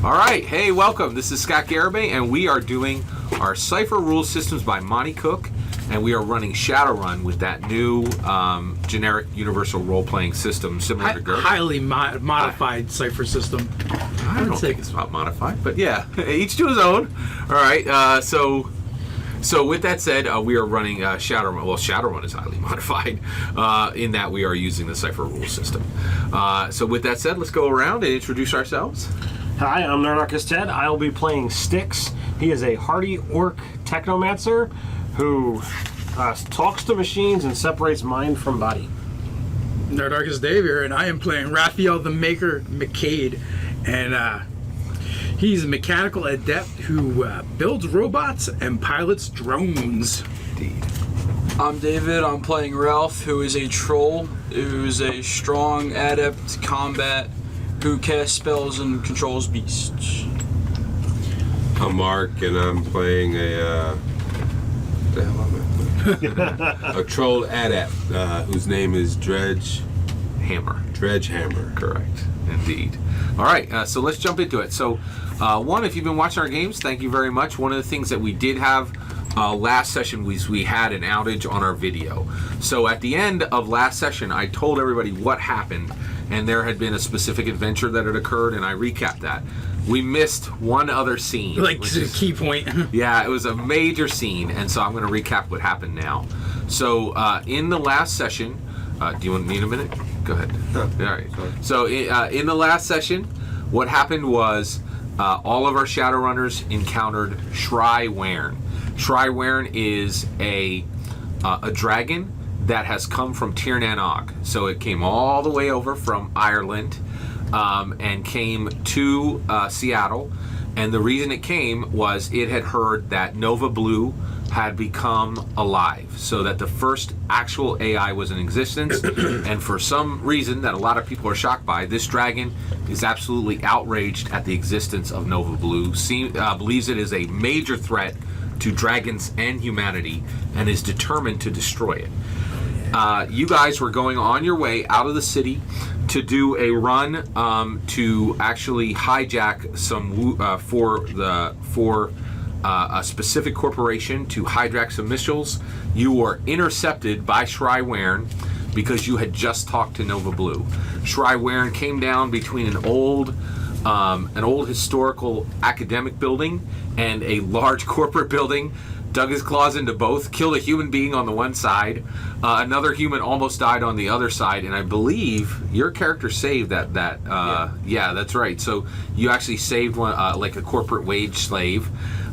All right, hey, welcome. This is Scott Garibay, and we are doing our Cypher Rules systems by Monte Cook, and we are running Shadowrun with that new generic universal role-playing system similar to GURPS. Highly modified Cypher system. I don't think it's about modified, but yeah, each to his own. All right, so with that said, we are running Shadowrun. Well, Shadowrun is highly modified in that we are using the Cypher Rules system. So with that said, let's go around and introduce ourselves. Hi, I'm Nerdarchist Ted. I'll be playing Styx. He is a hardy orc technomancer who talks to machines and separates mind from body. Nerdarchist Dave here, and I am playing Raphael the Maker McCade, and he's a mechanical adept who builds robots and pilots drones. Indeed. I'm David. I'm playing Ralph, who is a troll, who's a strong adept combat, who casts spells and controls beasts. I'm Mark, and I'm playing a a troll adept whose name is Dredgehammer. Dredgehammer. Correct, indeed. All right, so let's jump into it. So, one, if you've been watching our games, thank you very much. One of the things that we did have last session was we had an outage on our video. So at the end of last session, I told everybody what happened, and there had been a specific adventure that had occurred, and I recapped that. We missed one other scene. Like, a key point. Yeah, it was a major scene, and so I'm going to recap what happened now. So in the last session, do you need a minute? Go ahead. All right. So in the last session, what happened was all of our Shadowrunners encountered Shry-Wern. Shry-Wern is a dragon that has come from Tir Nan Og. So it came all the way over from Ireland and came to Seattle. And the reason it came was it had heard that Nova Blue had become alive, so that the first actual AI was in existence. And for some reason that a lot of people are shocked by, this dragon is absolutely outraged at the existence of Nova Blue, believes it is a major threat to dragons and humanity, and is determined to destroy it. You guys were going on your way out of the city to do a run to actually hijack some for a specific corporation to hijack some missiles. You were intercepted by Shry-Wern because you had just talked to Nova Blue. Shry-Wern came down between an old historical academic building and a large corporate building, dug his claws into both, killed a human being on the one side, another human almost died on the other side, and I believe your character saved that yeah, that's right. So you actually saved one, like a corporate wage slave.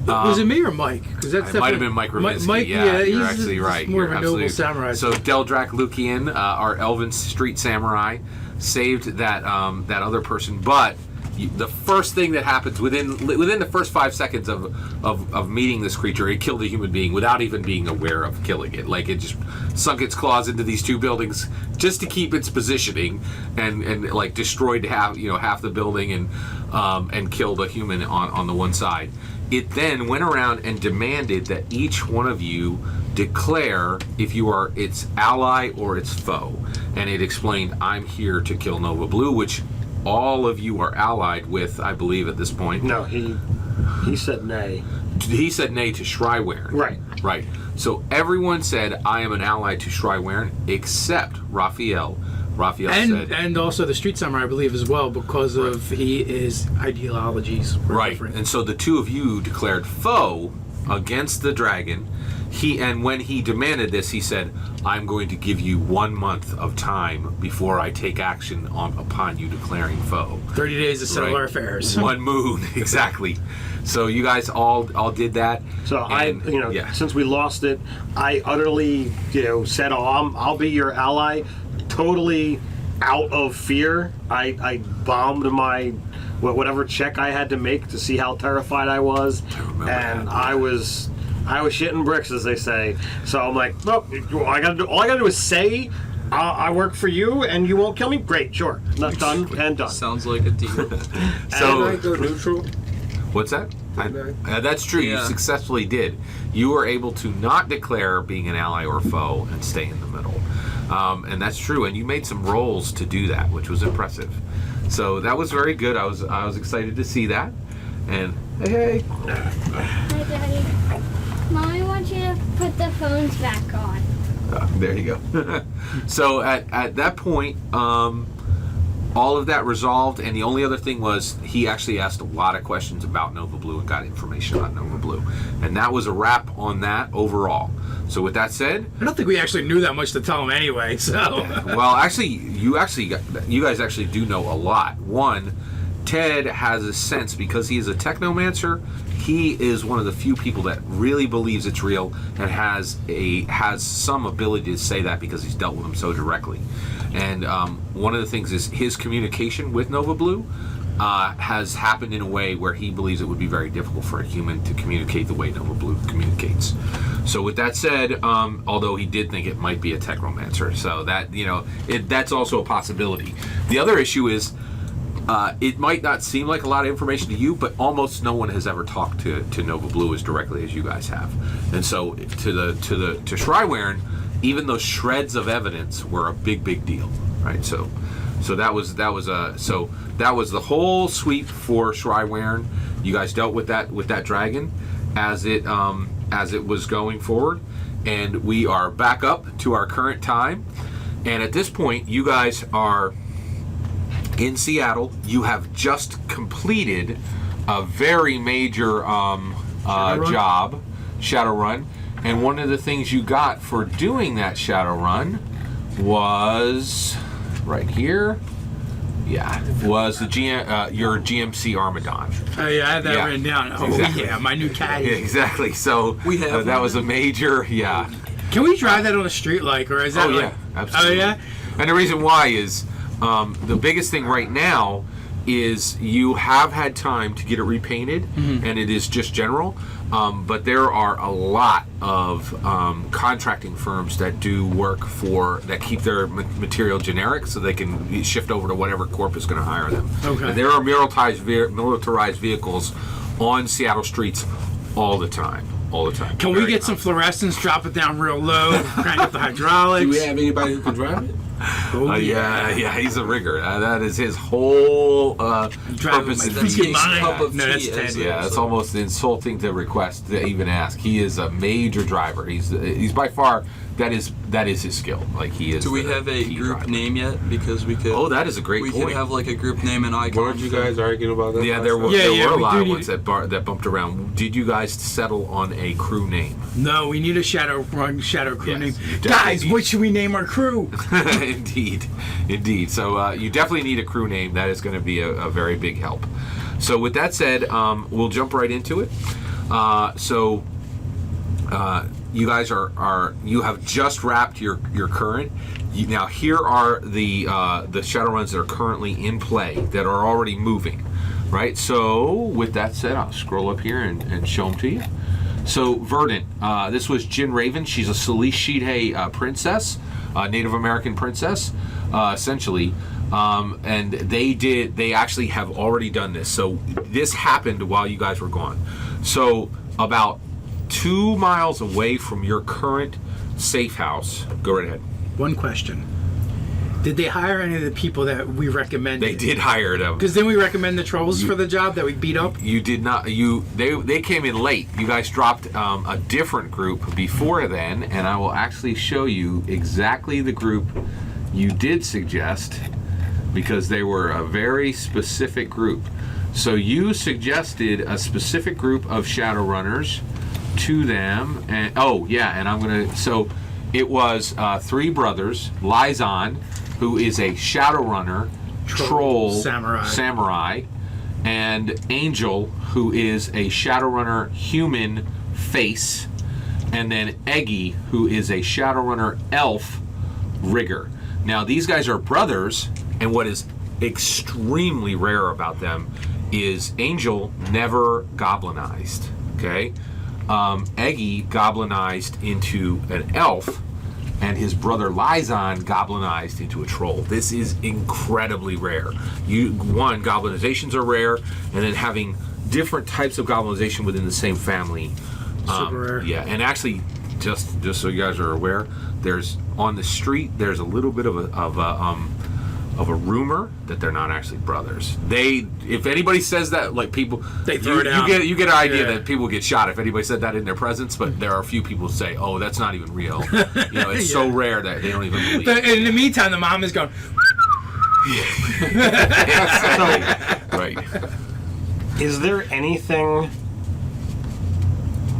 Was it me or Mike? It might have been Mike Rovinsky. Mike, yeah, you're actually right. More you're of a noble samurai. So Deldrak Lukian, our elven street samurai, saved that other person, but the first thing that happens within the first 5 seconds of meeting this creature, it killed a human being without even being aware of killing it. Like, it just sunk its claws into these two buildings just to keep its positioning, and like destroyed half the building and killed a human on the one side. It then went around and demanded that each one of you declare if you are its ally or its foe, and it explained, "I'm here to kill Nova Blue," which all of you are allied with, I believe, at this point. No, he said nay. He said nay to Shry-Wern. Right. So everyone said, I am an ally to Shry-Wern, except Raphael. Raphael said... And also the Street Samurai, I believe, as well, because of his ideologies were right. different. And so the two of you declared foe against the dragon. And when he demanded this, he said, I'm going to give you 1 month of time before I take action upon you declaring foe. 30 days to settle our affairs. 1 moon, exactly. So you guys all did that. So since we lost it, I utterly, said, I'll be your ally, totally out of fear. I bombed my whatever check I had to make to see how terrified I was, and I was shitting bricks, as they say. So I'm like, all I gotta do is say I work for you and you won't kill me? Great, sure. Not done and done. Sounds like a deal. So I go neutral? What's that? That's true. Yeah. You successfully did. You were able to not declare being an ally or foe and stay in the middle. And that's true. And you made some rolls to do that, which was impressive. So that was very good. I was excited to see that. And hey. Hi, Daddy. Mommy wants you to put the phones back on. There you go. So at that point, all of that resolved, and the only other thing was he actually asked a lot of questions about Nova Blue and got information about Nova Blue, and that was a wrap on that overall. So with that said, I don't think we actually knew that much to tell him anyway. So, well, actually, you guys actually do know a lot. One, Ted has a sense because he is a technomancer. He is one of the few people that really believes it's real and has some ability to say that because he's dealt with them so directly. And one of the things is his communication with Nova Blue has happened in a way where he believes it would be very difficult for a human to communicate the way Nova Blue communicates. So with that said, although he did think it might be a technomancer, so that that's also a possibility. The other issue is it might not seem like a lot of information to you, but almost no one has ever talked to Nova Blue as directly as you guys have. And so to Shrywarn, even those shreds of evidence were a big deal, right? So that was the whole sweep for Shrywarn. You guys dealt with that dragon as it was going forward, and we are back up to our current time. And at this point, you guys are in Seattle. You have just completed a very major job, Shadowrun. And one of the things you got for doing that Shadowrun was right here. Yeah, was your GMC Armadon. oh yeah, I have that written down. Oh exactly. yeah, my new caddy. Yeah, exactly. So We have that one. was a major. Yeah. Can we drive that on the street, like, or is that? Oh like, yeah, absolutely. Oh yeah. And the reason why is the biggest thing right now is you have had time to get it repainted, and it is just general. But there are a lot of contracting firms that do work that keep their material generic so they can shift over to whatever corp is going to hire them. Okay. And there are militarized vehicles on Seattle streets all the time. Can we Very get some fluorescence? Drop it down real low. Crank up the hydraulics. Do we have anybody who can drive it? Oh yeah, he's a rigger. That is his whole purpose. with my in freaking being- mind. cup of No, that's tea, Ted. as Yeah, it's so- almost insulting to request to even ask. He is a major driver. He's by far that is his skill. Like he is. Do we the have a key group driver. name yet? Because we could. Oh, that is a great We point. could have like a group name and icon. Weren't you guys arguing about that? Yeah, last there time? were Yeah, a we lot do of need- ones that bumped around. Did you guys settle on a crew name? No, we need a shadow crew Yes, name. you definitely Guys, need- what should we name our crew? Indeed. So you definitely need a crew name. That is going to be a very big help. So with that said, we'll jump right into it. You guys you have just wrapped your current. Now here are the Shadowruns that are currently in play that are already moving, right? So with that said, I'll scroll up here and show them to you. So Verdant, this was Jin Raven. She's a Salishide princess, Native American princess, essentially. And they actually have already done this. So this happened while you guys were gone. So about 2 miles away from your current safe house, go right ahead. One question. Did they hire any of the people that we recommended? They did hire them. Because then we recommend the trolls for the job that we beat up. You did not. They came in late. You guys dropped a different group before then, and I will actually show you exactly the group you did suggest, because they were a very specific group. So you suggested a specific group of Shadowrunners to them, and I'm gonna. So it was 3 brothers: Lyzon, who is a Shadowrunner, troll, samurai, and Angel, who is a Shadowrunner human face, and then Eggy, who is a Shadowrunner elf rigger. Now these guys are brothers, and what is extremely rare about them is Angel never goblinized. Okay, Eggy goblinized into an elf, and his brother Lyzon goblinized into a troll. This is incredibly rare. Goblinizations are rare, and then having different types of goblinization within the same family. Super rare. Yeah, and actually, just so you guys are aware, there's on the street. There's a little bit of a rumor that they're not actually brothers. If anybody says that, like people, They throw it out. You get an idea Yeah. that people get shot if anybody said that in their presence. But there are a few people who say, "Oh, that's not even real." It's so rare that they don't even believe. But in the meantime, the mom is going. Right. Is there anything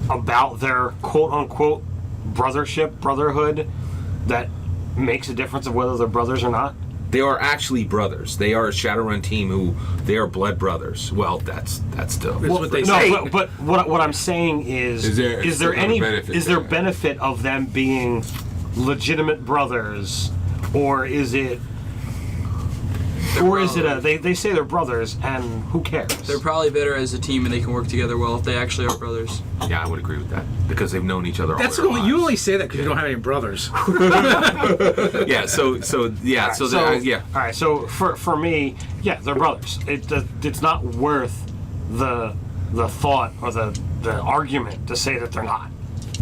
about their quote-unquote brotherhood, that makes a difference of whether they're brothers or not? They are actually brothers. They are a Shadowrun team who they are blood brothers. Well, that's still. That's what they say. No, but what I'm saying is there any benefit of them being legitimate brothers, or is it? They say they're brothers, and who cares? They're probably better as a team, and they can work together well if they actually are brothers. Yeah, I would agree with that because they've known each other. That's all their you lives. only say that because you don't have any brothers. Yeah. All right. So for me, yeah, they're brothers. It's not worth the thought or the argument to say that they're not.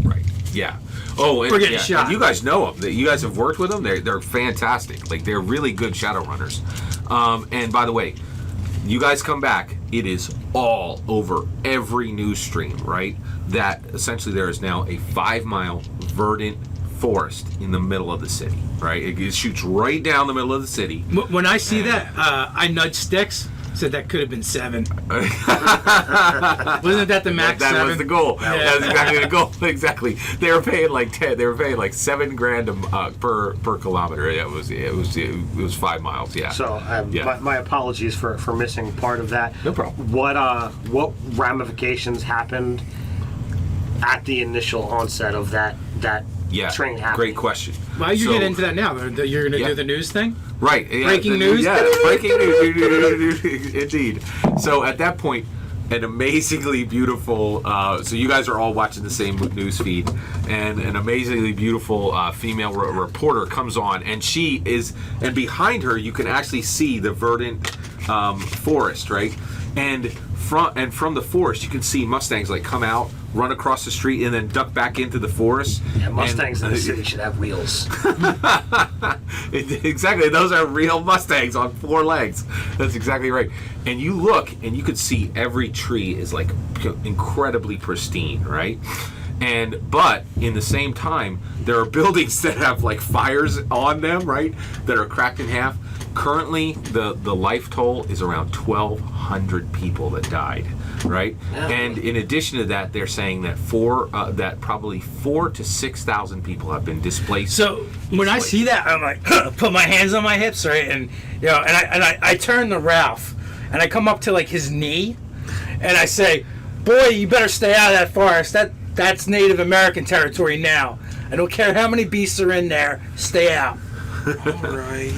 Right. Yeah. Oh, and, We're getting yeah, shot. and you guys know them. You guys have worked with them. They're fantastic. Like they're really good Shadowrunners. And by the way, you guys come back. It is all over every news stream, right? That essentially there is now a 5-mile verdant forest in the middle of the city, right? It shoots right down the middle of the city. When I see that, I nudge Sticks. Said that could have been 7. Wasn't that the max? That 7? was the goal. Yeah. That was exactly the goal. Exactly. They were paying like 10. They were paying like $7,000 per kilometer. Yeah, it was 5 miles. Yeah. So Yeah. my apologies for missing part of that. No problem. What ramifications happened at the initial onset of that Yeah. train happening? Great question. Why you So- get into that now? You're going to Yeah. do the news thing? Right. Yeah, Breaking news? Yeah, breaking news. Indeed. So at that point, an amazingly beautiful. So you guys are all watching the same news feed, and an amazingly beautiful female reporter comes on, and she is, and behind her you can actually see the verdant forest, right? And from the forest you can see Mustangs like come out, run across the street, and then duck back into the forest. Yeah, Mustangs in the city should have wheels. Exactly, those are real Mustangs on 4 legs. That's exactly right. And you look, and you can see every tree is like incredibly pristine, right? But in the same time, there are buildings that have like fires on them, right? That are cracked in half. Currently, the life toll is around 1,200 people that died, right? Yeah. And in addition to that, they're saying that probably 4,000 to 6,000 people have been displaced. So when I see that, I'm like, put my hands on my hips, right? And I turn to Ralph, and I come up to like his knee, and I say, "Boy, you better stay out of that forest. That's Native American territory now. I don't care how many beasts are in there. Stay out." Right.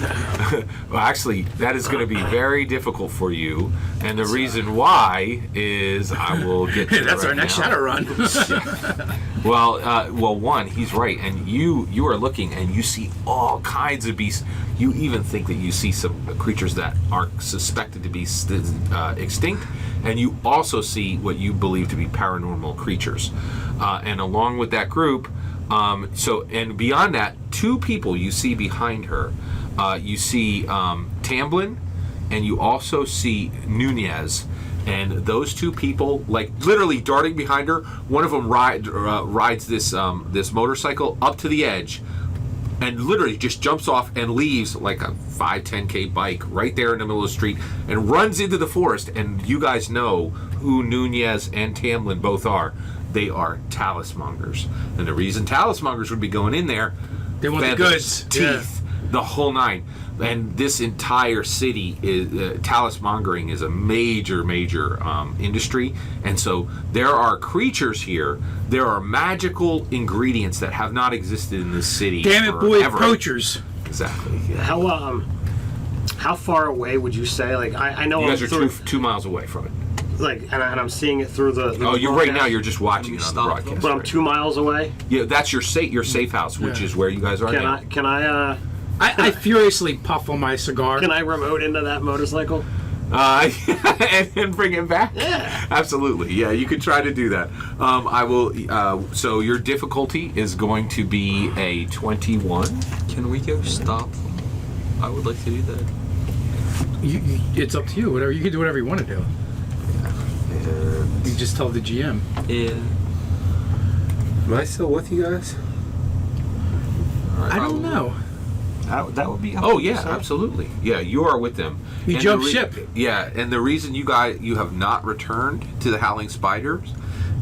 Well, actually, that is going to be very difficult for you, and the reason why is I will get to That's right our next now. Shadowrun. Well, one, he's right, and you are looking, and you see all kinds of beasts. You even think that you see some creatures that are suspected to be extinct, and you also see what you believe to be paranormal creatures. And along with that group, and beyond that, 2 people you see behind her. You see Tamblin, and you also see Nunez. And those 2 people, like literally darting behind her, one of them rides this motorcycle up to the edge, and literally just jumps off and leaves like a 5-10K bike right there in the middle of the street and runs into the forest. And you guys know who Nunez and Tamlin both are. They are talismongers. And the reason talismongers would be going in there, They want the feathers, goods. Yeah. teeth, the whole 9. And this entire city is talismongering is a major industry, and so there are creatures here. There are magical ingredients that have not existed in this city. Damn it, boy, forever. poachers. Exactly. Yeah. How far away would you say? Like I know You guys I'm are through, 2 miles away from it. like, and I'm seeing it through the. Oh, you're right now. broadcast, You're just watching it on the Stop. broadcast. But I'm right? 2 miles away. Yeah, that's your safe house, which Yeah. is where you guys are now. Can I I furiously puff on my cigar. remote into that motorcycle? and bring him back. Yeah. Absolutely. Yeah, you could try to do that. I will. So your difficulty is going to be a 21. Can we go stop them? I would like to do that. It's up to you. Whatever you can do, whatever you want to do. You just tell the GM. Yeah. Am I still with you guys? I don't know. That would be. Oh yeah, absolutely. Yeah, you are with them. You And jump the ship. Yeah, and the reason you have not returned to the Howling Spiders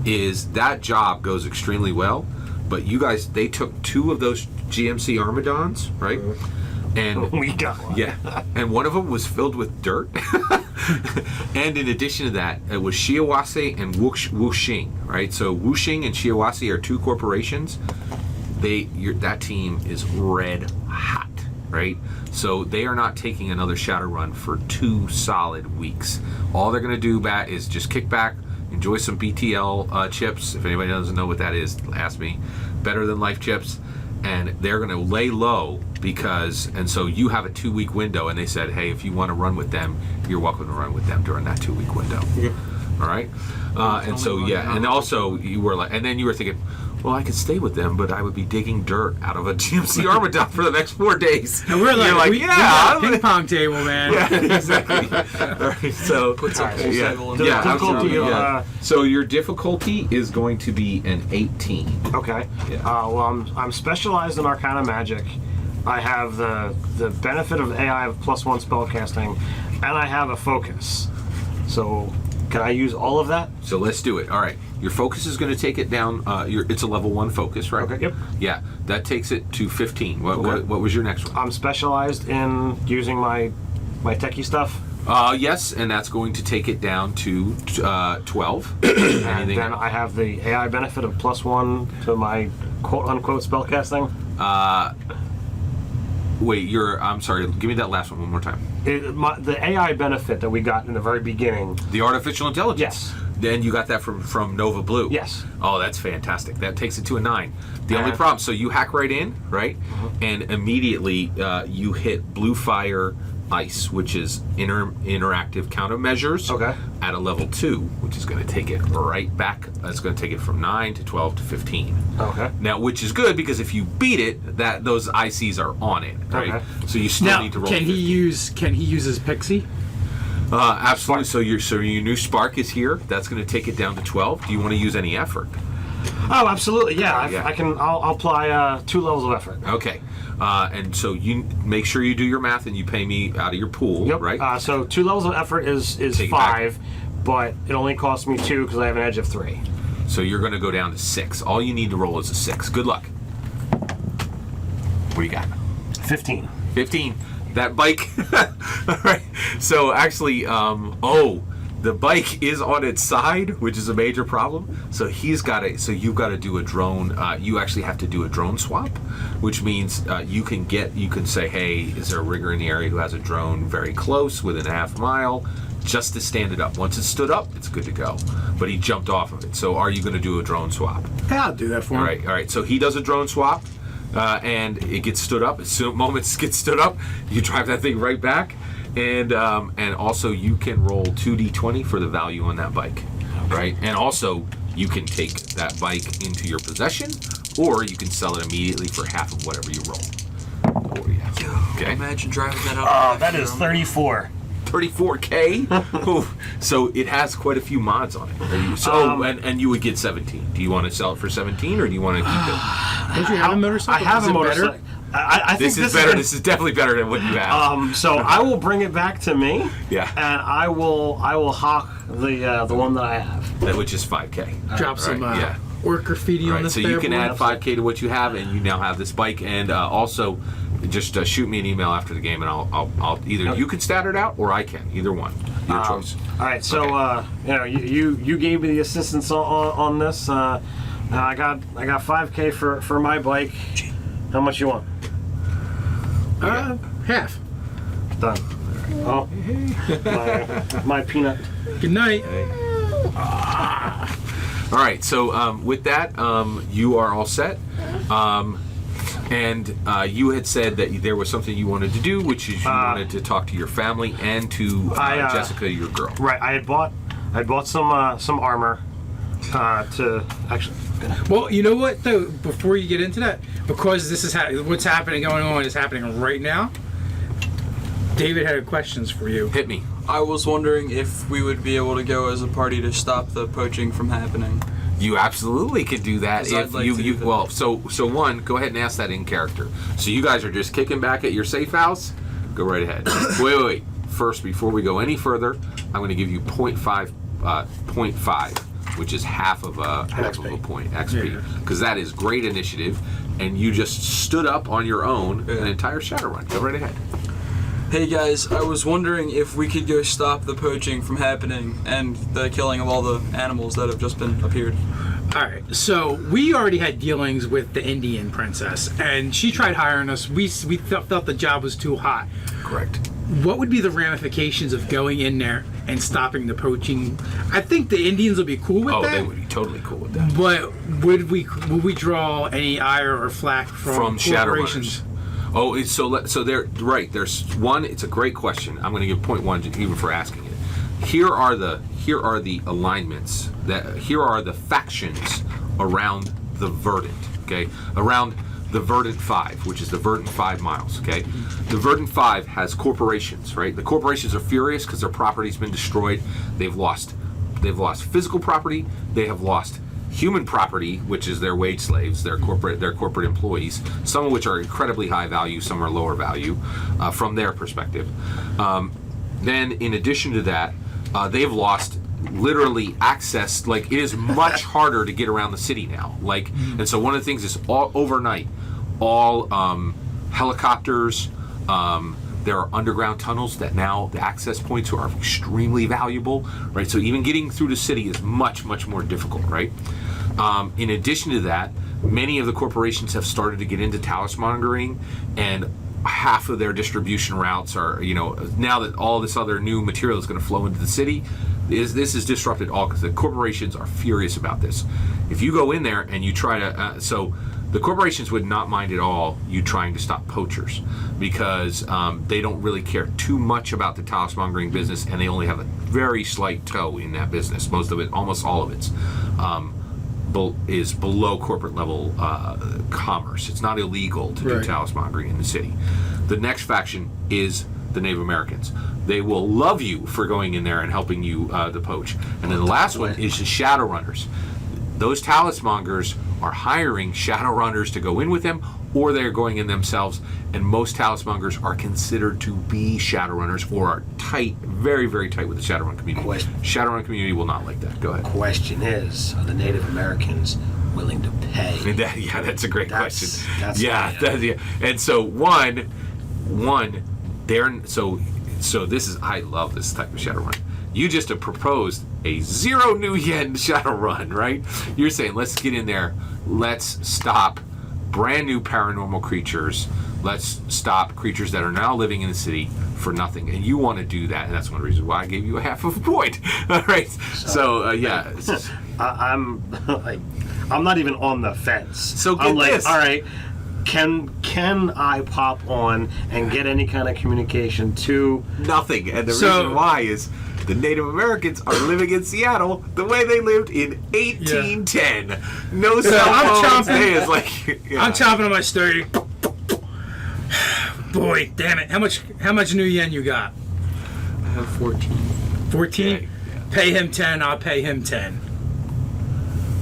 is that job goes extremely well, but you guys, they took 2 of those GMC Armadons, right? And We got one. yeah, and one of them was filled with dirt. And in addition to that, it was Shiawase and Wuxing, right? So Wuxing and Shiawase are 2 corporations. That team is red hot, right? So they are not taking another Shadowrun for 2 solid weeks. All they're going to do is just kick back, enjoy some BTL chips. If anybody doesn't know what that is, ask me. Better than life chips. And they're going to lay low and so you have a 2-week window, and they said, hey, if you want to run with them, you're welcome to run with them during that 2-week window. Yeah. All right? And so, yeah, and also you were like, and then you were thinking, well, I could stay with them, but I would be digging dirt out of a GMC Armadon for the next 4 days. And we're like, You're like, we yeah, got I'm a ping pong table, man. Yeah, exactly. All right, so Put some pool yeah, table in yeah, there. absolutely. Difficulty, Yeah. So your difficulty is going to be an 18. Okay. Yeah. Well, I'm specialized in Arcana Magic. I have the benefit of AI of +1 spellcasting, and I have a focus. So, can I use all of that? So let's do it. All right. Your focus is going to take it down. It's a level 1 focus, right? Okay, yep. Yeah, that takes it to 15. What was your next one? I'm specialized in using my techie stuff. Yes, and that's going to take it down to 12. And then I have the AI benefit of +1 to my quote-unquote spellcasting. Wait, I'm sorry. Give me that last one more time. The AI benefit that we got in the very beginning. The artificial intelligence. Yes. Then you got that from Nova Blue. Yes. Oh, that's fantastic. That takes it to a 9. The only problem, so you hack right in, right? And immediately you hit Blue Fire Ice, which is interactive countermeasures. Okay. At a level 2, which is going to take it right back. That's going to take it from 9 to 12 to 15. Okay. Now, which is good because if you beat it, those ICs are on it, right? Okay. So you still Now, need to roll. can he 15. use his pixie? Absolutely. So your new spark is here. That's going to take it down to 12. Do you want to use any effort? Oh, absolutely. Yeah, Yeah. I can. I'll apply 2 levels of effort. Okay. And so you make sure you do your math and you pay me out of your pool, Yep. right? So 2 levels of effort is Take it 5, but it only costs me 2 because I have an edge of 3. So you're going to go down to 6. All you need to roll is a 6. Good luck. What do you got? 15. 15. That bike. All right. So actually, the bike is on its side, which is a major problem. So you've got to do a drone. You actually have to do a drone swap, which means you can say, hey, is there a rigger in the area who has a drone very close, within a half mile, just to stand it up. Once it's stood up, it's good to go. But he jumped off of it. So are you going to do a drone swap? Yeah, I'll do that for him. All right. So he does a drone swap, and it gets stood up. As soon as moments get stood up, you drive that thing right back. And also you can roll 2d20 for the value on that bike, right? And also you can take that bike into your possession, or you can sell it immediately for half of whatever you roll. Oh yeah. Okay. Imagine driving that out. That is 34. 34K. Ooh. So it has quite a few mods on it. And you would get 17. Do you want to sell it for 17, or do you want to keep it? Don't you have a motorcycle? I have Is a it motorcycle. better? I think This is better. This is definitely better than what you have. So I will bring it back to me. Yeah. And I will hawk the one that I have. Which is 5K. Drop some yeah. work graffiti on Right, the so you can board. add 5K to what you have, and you now have this bike. And also, just shoot me an email after the game, and I'll either you can stat it out, or I can. Either one, your choice. All right. So Okay. you gave me the assistance on this. I got 5K for my bike. How much you want? Half. Done. Oh, my peanut. Good night. All right. So with that, you are all set. And you had said that there was something you wanted to do, which is you wanted to talk to your family and to Jessica, your girl. Right. I bought some armor to actually. Well, you know what though? Before you get into that, because this is what's going on is happening right now. David had questions for you. Hit me. I was wondering if we would be able to go as a party to stop the poaching from happening. You absolutely could do that. 'Cause If I'd like you, to you do that. well, so one, go ahead and ask that in character. So you guys are just kicking back at your safe house. Go right ahead. Wait. First, before we go any further, I'm going to give you 0.5, which is half of a point XP, because that is great initiative, and you just stood up on your own an entire Shadowrun. Go right ahead. Hey guys, I was wondering if we could go stop the poaching from happening and the killing of all the animals that have just been appeared. All right, so we already had dealings with the Indian princess, and she tried hiring us. We felt the job was too hot. Correct. What would be the ramifications of going in there and stopping the poaching? I think the Indians would be cool with that. Oh, they would be totally cool with that. But would we draw any ire or flack from corporations? Shadowrunners. Oh, so they're right. There's one. It's a great question. I'm going to give 0.1 even for asking it. Here are the alignments. Here are the factions around the Verdant. Okay, around the Verdant 5, which is the Verdant 5 miles. Okay, the Verdant 5 has corporations. Right, the corporations are furious because their property's been destroyed. They've lost physical property. They have lost human property, which is their wage slaves, their corporate employees, some of which are incredibly high value, some are lower value from their perspective. Then in addition to that, they've lost literally access. Like, it is much harder to get around the city now. Like, and so one of the things is overnight, helicopters, there are underground tunnels that now the access points are extremely valuable, right? So even getting through the city is much, much more difficult, right? In addition to that, many of the corporations have started to get into talismongering, and half of their distribution routes are, now that all this other new material is going to flow into the city, this is disrupted all because the corporations are furious about this. If you go in there and you try to, so the corporations would not mind at all you trying to stop poachers, because they don't really care too much about the talismongering business, and they only have a very slight toe in that business. Most of it, almost all of it's is below corporate level commerce. It's not illegal to do talismongering in the city. The next faction is the Native Americans. They will love you for going in there and helping you the poach. And then the last one is the Shadowrunners. Those talismongers are hiring Shadowrunners to go in with them, or they're going in themselves, and most talismongers are considered to be Shadowrunners or are tight, very, very tight with the Shadowrun community. Shadowrun community will not like that. Go ahead. Question is, are the Native Americans willing to pay? Yeah, that's a great question. That's And so so this is, I love this type of Shadowrun. You just have proposed a 0 new yen Shadowrun, right? You're saying, let's get in there, let's stop brand new paranormal creatures, let's stop creatures that are now living in the city for nothing. And you want to do that, and that's one of the reasons why I gave you a half of a point. All right. So yeah. I'm not even on the fence. So get I'm like, this. all right, can I pop on and get any kind of communication to Nothing. And the reason why is the Native Americans are living in Seattle the way they lived in 1810. No cell phones. I'm chomping on my sturdy. Boy, damn it! How much new yen you got? I have 14. 14. Yeah. Pay him 10. I'll pay him 10.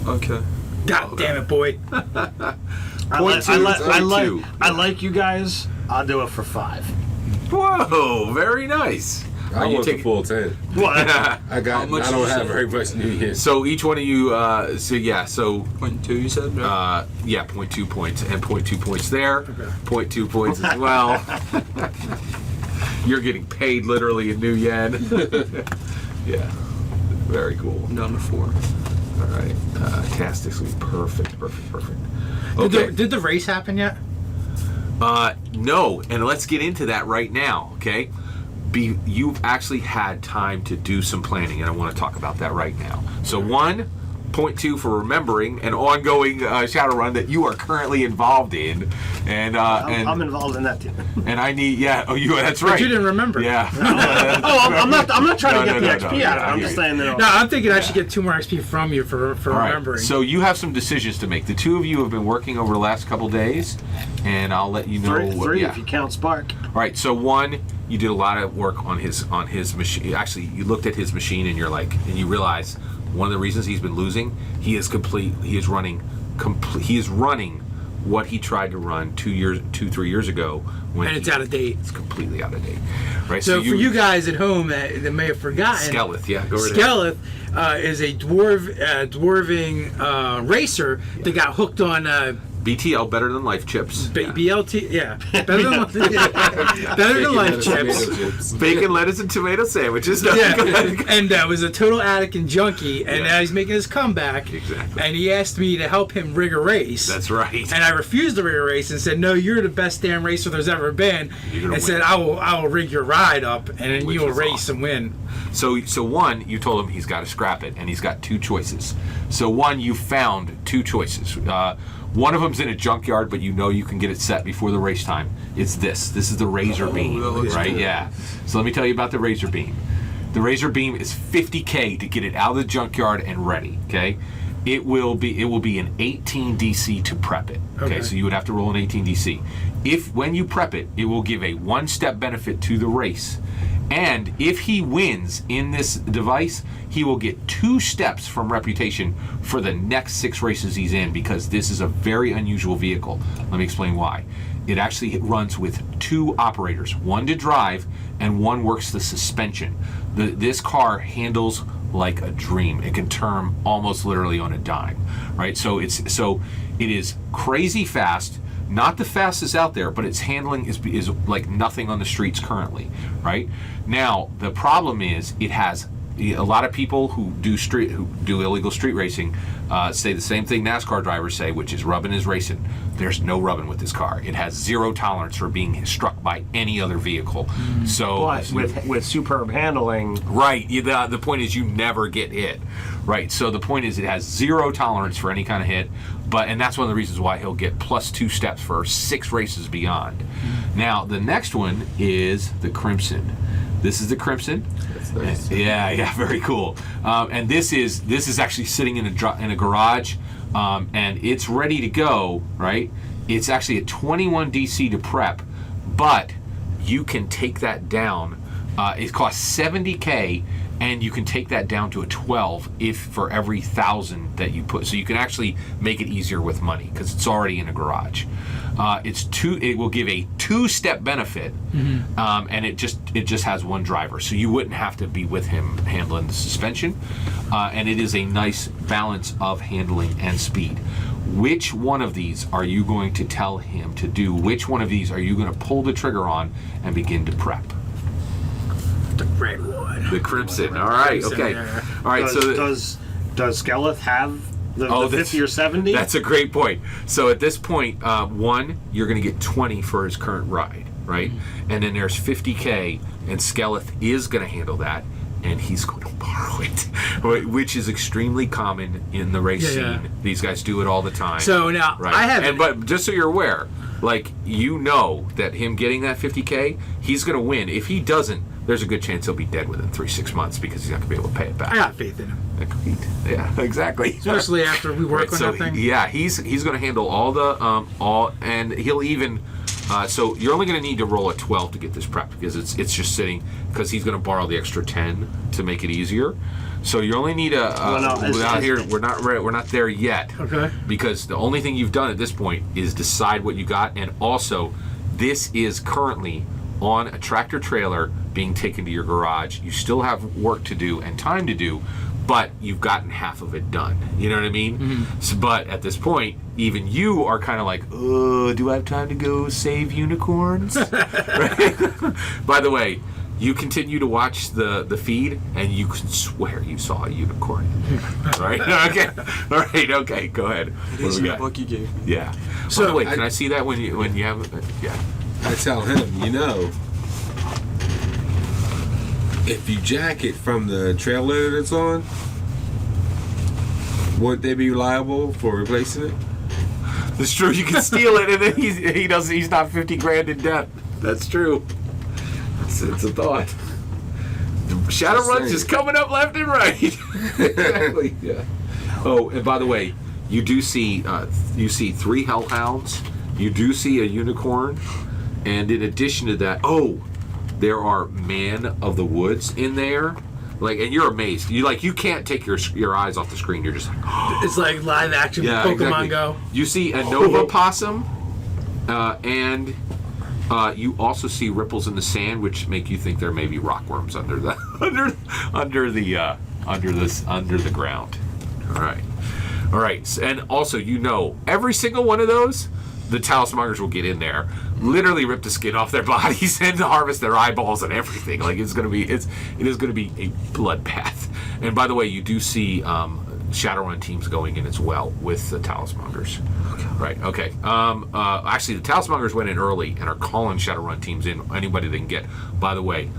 Okay. God damn it, boy! I like you guys. I'll do it for 5. Whoa, very nice. I want the full 10. What? I don't much you have said? very much new yen. So each one of you, so 0.2 you said? Right? 0.2 points, and 0.2 points there, 0.2 points as well. You're getting paid literally in new yen. Yeah, very cool. I'm down to 4. All right, fantastically perfect. Okay. Did the race happen yet? No, and let's get into that right now, okay? You've actually had time to do some planning, and I want to talk about that right now. So one, point 2 for remembering an ongoing Shadowrun that you are currently involved in, and I'm involved in that too. and I need that's right. But you didn't remember. Yeah. I'm not trying to get the no, XP no, out of it. I I'm hear just you. saying that. No, I'm thinking I should get 2 more XP from you for All right. remembering. So you have some decisions to make. The two of you have been working over the last couple days, and I'll let you know. Three if you count Spark. All right. So one, you did a lot of work on his machine. Actually, you looked at his machine and you realize one of the reasons he's been losing. He is running what he tried to run 3 years ago. And it's out of date. It's completely out of date. Right. So for you guys at home that may have forgotten, Skelleth, go right ahead. Skelleth is a dwarving racer that got hooked on BTL, better than life chips. BLT, yeah, better than life chips. Bacon, lettuce, and tomato sandwiches. Yeah, and was a total addict and junkie, and now he's making his comeback. Exactly. And he asked me to help him rig a race. That's right. And I refused to rig a race and said, "No, you're the best damn racer there's ever been." And said, "I will rig your ride up, and then you will race and win." So one, you told him he's got to scrap it, and he's got 2 choices. So one, you found 2 choices. One of them's in a junkyard, but you can get it set before the race time. It's this. This is the Razor Beam, right? Cool. Yeah. So let me tell you about the Razor Beam. The Razor Beam is $50K to get it out of the junkyard and ready. Okay. It will be an 18 DC to prep it. Okay. So you would have to roll an 18 DC. When you prep it, it will give a 1-step benefit to the race. And if he wins in this device, he will get 2 steps from reputation for the next 6 races he's in, because this is a very unusual vehicle. Let me explain why. It actually runs with 2 operators, one to drive and one works the suspension. This car handles like a dream. It can turn almost literally on a dime, right? So it is crazy fast. Not the fastest out there, but its handling is like nothing on the streets currently, right? Now, the problem is it has a lot of people who do illegal street racing say the same thing NASCAR drivers say, which is rubbing is racing. There's no rubbing with this car. It has 0 tolerance for being struck by any other vehicle. So, but with superb handling, right? The point is you never get hit, right? So the point is it has 0 tolerance for any kind of hit, and that's one of the reasons why he'll get plus 2 steps for 6 races beyond. Now the next one is the Crimson. This is the Crimson. That's nice. Yeah, very cool. And this is actually sitting in a garage, and it's ready to go. Right? It's actually a 21 DC to prep, but you can take that down. It costs 70K, and you can take that down to a 12 for every 1,000 that you put. So you can actually make it easier with money because it's already in a garage. It will give a 2-step benefit, and it just has 1 driver, so you wouldn't have to be with him handling the suspension, and it is a nice balance of handling and speed. Which one of these are you going to tell him to do? Which one of these are you going to pull the trigger on and begin to prep? The red one. The Crimson. All right. Okay. Yeah. All right. Does Skelleth have the 50 or 70? That's a great point. So at this point, one, you're going to get 20 for his current ride, right? And then there's 50K, and Skelleth is going to handle that, and he's going to borrow it, which is extremely common in the race scene. Yeah. These guys do it all the time. So now right? I have, but just so you're aware, that him getting that 50K, he's going to win. If he doesn't, there's a good chance he'll be dead within 3-6 months because he's not going to be able to pay it back. I got faith in him. Agreed. Yeah, exactly. Especially after we work on that thing. Yeah, he's going to handle all the and he'll even. So you're only going to need to roll a 12 to get this prep because it's just sitting because he's going to borrow the extra 10 to make it easier. So you only need we're not there yet. Okay. Because the only thing you've done at this point is decide what you got, and also this is currently on a tractor trailer being taken to your garage. You still have work to do and time to do, but you've gotten half of it done. You know what I mean? Mm-hmm. So, but at this point, even you are kind of like, do I have time to go save unicorns? Right? By the way, you continue to watch the feed, and you can swear you saw a unicorn. Right? Okay. All right. Okay. Go ahead. It is in the book you gave me. Yeah. So wait, can I see that when you have? Yeah. I tell him, if you jack it from the trailer that's on, Would they be liable for replacing it? It's true. You can steal it, and then he's not 50 grand in debt. That's true. It's a thought. Shadowrun's just coming up left and right. Exactly. Yeah. Oh, and by the way, you do see 3 hellhounds. You do see a unicorn, and in addition to that, there are man of the woods in there. Like, and you're amazed. You can't take your eyes off the screen. You're just like, it's like live action Pokemon exactly. Go. You see a Nova possum, and you also see ripples in the sand, which make you think there may be rockworms under the under the ground. All right, and also every single one of those, the Talismongers will get in there, literally rip the skin off their bodies and harvest their eyeballs and everything. Like, it is going to be a bloodbath. And by the way, you do see Shadowrun teams going in as well with the Talismongers. Right. Okay. Actually, the Talismongers went in early and are calling Shadowrun teams in. Anybody they can get. By the way,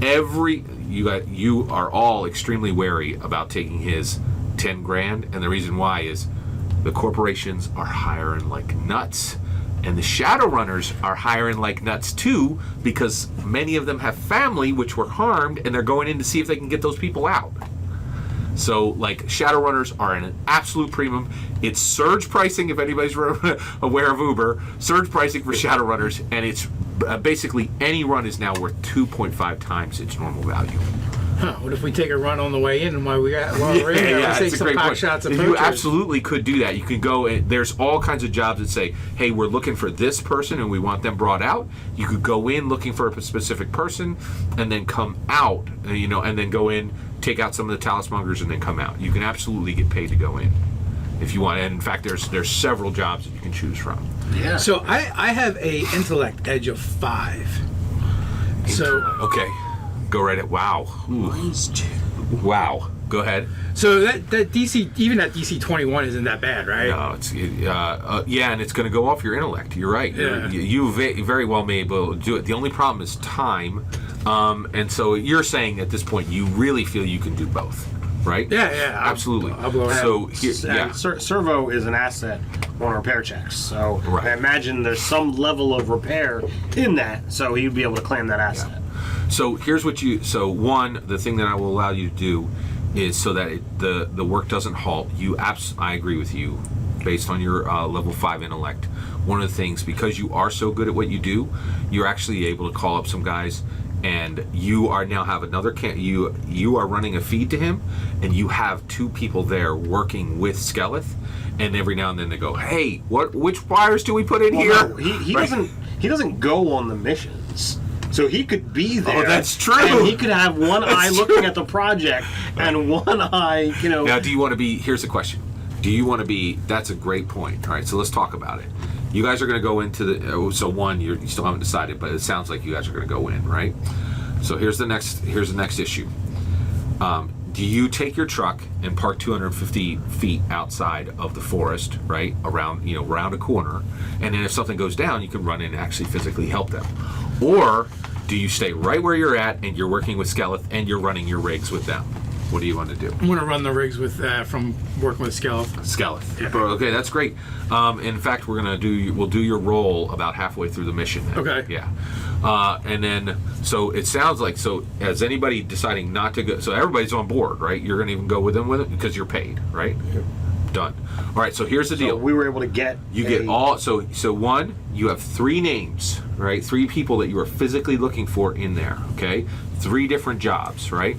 you are all extremely wary about taking his 10 grand, and the reason why is the corporations are hiring like nuts, and the Shadowrunners are hiring like nuts too, because many of them have family which were harmed, and they're going in to see if they can get those people out. So, like, Shadowrunners are an absolute premium. It's surge pricing, if anybody's aware of Uber. Surge pricing for Shadowrunners, and it's basically any run is now worth 2.5 times its normal value. What if we take a run on the way in, and while we're in there, let's take some pot shots of poachers? You absolutely could do that. You can go, and there's all kinds of jobs that say, hey, we're looking for this person and we want them brought out. You could go in looking for a specific person and then come out, and then go in, take out some of the Talismongers, and then come out. You can absolutely get paid to go in if you want. And in fact, there's several jobs that you can choose from. Yeah. So I have a intellect edge of 5. So okay. Go right at Mine's 2. Wow. Go ahead. So that DC, even that DC 21 isn't that bad, right? No, it's and it's going to go off your intellect. You're right. Yeah. You very well may be able to do it. The only problem is time, and so you're saying at this point you really feel you can do both, right? Yeah. Absolutely. I'll blow it out. Servo is an asset on repair checks, so Right. I imagine there's some level of repair in that, so he'd be able to claim that asset. So here's what the thing that I will allow you to do is so that the work doesn't halt. I agree with you, based on your level 5 intellect. One of the things, because you are so good at what you do, you're actually able to call up some guys, and you have another you are running a feed to him, and you have 2 people there working with Skeleth, and every now and then they go, hey, which wires do we put in here? No, he doesn't go on the missions. So he could be there. Oh, that's true. And he could have one eye looking at the project and one eye, Now, do you want to be? Here's the question: do you want to be? That's a great point. All right, so let's talk about it. You guys are going to go into the. So one, you still haven't decided, but it sounds like you guys are going to go in, right? So here's the next issue. Do you take your truck and park 250 feet outside of the forest, right, around a corner, and then if something goes down, you can run in and actually physically help them? Or do you stay right where you're at and you're working with Skeleth and you're running your rigs with them? What do you want to do? I'm going to run the rigs with from working with Skeleth. Skeleth. Yeah. Okay, that's great. In fact, we'll do your roll about halfway through the mission. Then. Okay. Yeah. And then, so it sounds like, as anybody deciding not to go, so everybody's on board, right? You're going to even go with them with it because you're paid, right? Yeah. Done. All right, so here's the deal. We were able to get... get all... So one, you have 3 names, right? 3 people that you are physically looking for in there, okay? 3 different jobs, right?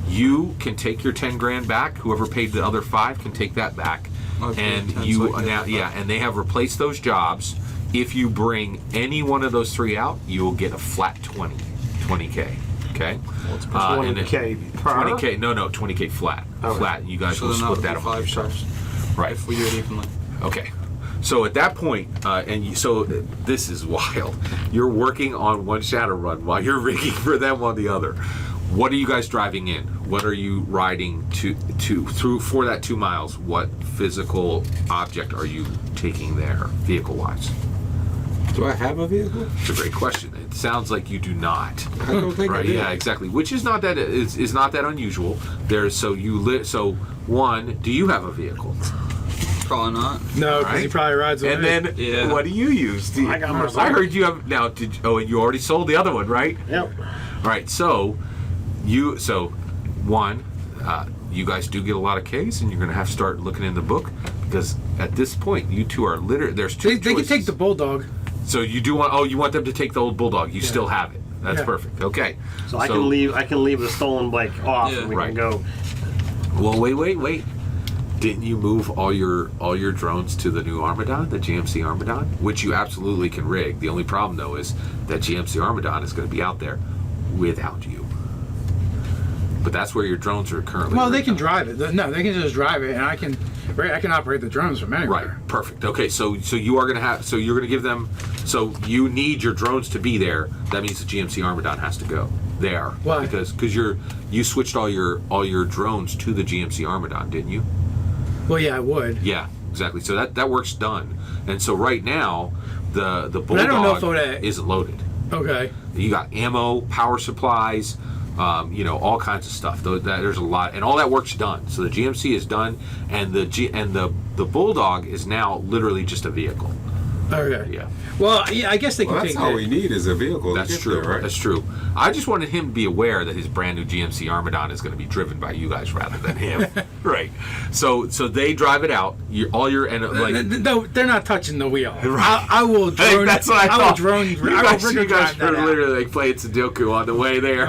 You can take your 10 grand back. Whoever paid the other 5 can take that back. Okay, And and they have replaced those jobs. If you bring any one of those 3 out, you will get a flat 20K. Okay? Well, it's 20K per? 20K, no, 20K flat. Okay. Flat. You guys So will then split that that would be among 5 yourselves. stars. Right. If we do it evenly. Okay. So at that point, so this is wild. You're working on one Shadowrun while you're rigging for them on the other. What are you guys driving in? What are you riding through for that 2 miles? What physical object are you taking there, vehicle-wise? Do I have a vehicle? It's a great question. It sounds like you do not. I don't think I Right? do. Yeah, exactly. Which is not that is not that unusual. There's so one. Do you have a vehicle? Probably not. No, because he Alright. probably rides away. And then Yeah. what do you use? I got my I heard you have now. And you already sold the other one, right? Yep. All right. So you guys do get a lot of Ks, and you're going to have to start looking in the book because at this point you two are literally there's two. they can choices. take the bulldog. So you do want? Oh, you want them to take the old bulldog? You still have it. That's Yeah. perfect. Okay. So I can leave. I can leave the stolen bike off, Yeah. and we Right. can go. Well, wait. Didn't you move all your drones to the new Armadon, the GMC Armadon, which you absolutely can rig? The only problem though is that GMC Armadon is going to be out there without you. But that's where your drones are currently. Well, they rigged can on. drive it. No, they can just drive it, and I can operate the drones from anywhere. Right. Perfect. Okay. So you are going to have. So you're going to give them. So you need your drones to be there. That means the GMC Armadon has to go there. Why? Because you switched all your drones to the GMC Armadon, didn't you? Well, yeah, I would. Yeah, exactly. So that work's done. And so right now, the But I don't know if bulldog I would- isn't loaded. Okay. You got ammo, power supplies, all kinds of stuff. There's a lot, and all that work's done. So the GMC is done, and the bulldog is now literally just a vehicle. Okay. Yeah, Well, yeah, I guess they can Well, that's take all that. we need is a vehicle. that's to get true. There, right? That's true. I just wanted him to be aware that his brand new GMC Armadon is going to be driven by you guys rather than him. Right. So they drive it out. No, they're not touching the wheel. I will Hey, drone. that's what I will thought. drone. You I will guys, rigor you guys drive that were out. literally like playing Sudoku on the way there,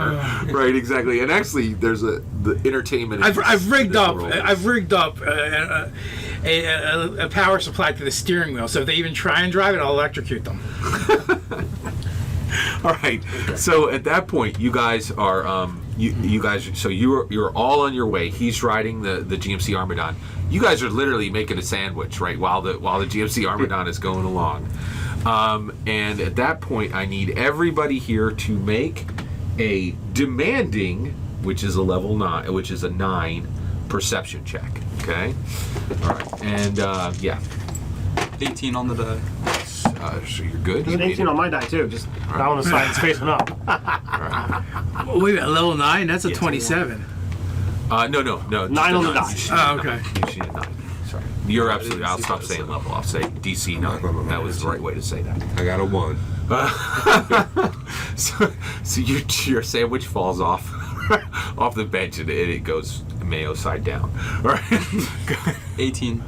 right? Exactly. And actually, there's the entertainment. I've rigged up. world. I've rigged up a power supply to the steering wheel, so if they even try and drive it, I'll electrocute them. All right. So at that point, you guys are you guys. So you're all on your way. He's riding the GMC Armadon. You guys are literally making a sandwich, right? While the GMC Armadon is going along. And at that point, I need everybody here to make a demanding, which is a level 9, which is a 9 perception check. Okay. All right. And yeah. 18 on the die. So you're good. There's You an made 18 it. on my die too. Just down the side, it's facing up. Wait a minute, level 9? That's a Yeah. 27. No. 9 on the die. Oh, okay. You should have 9. Sorry. You're absolutely. I'll stop saying level. I'll say DC 9. That was the right way to say that. I got a 1. So your sandwich falls off the bench and it goes mayo side down. All right. 18.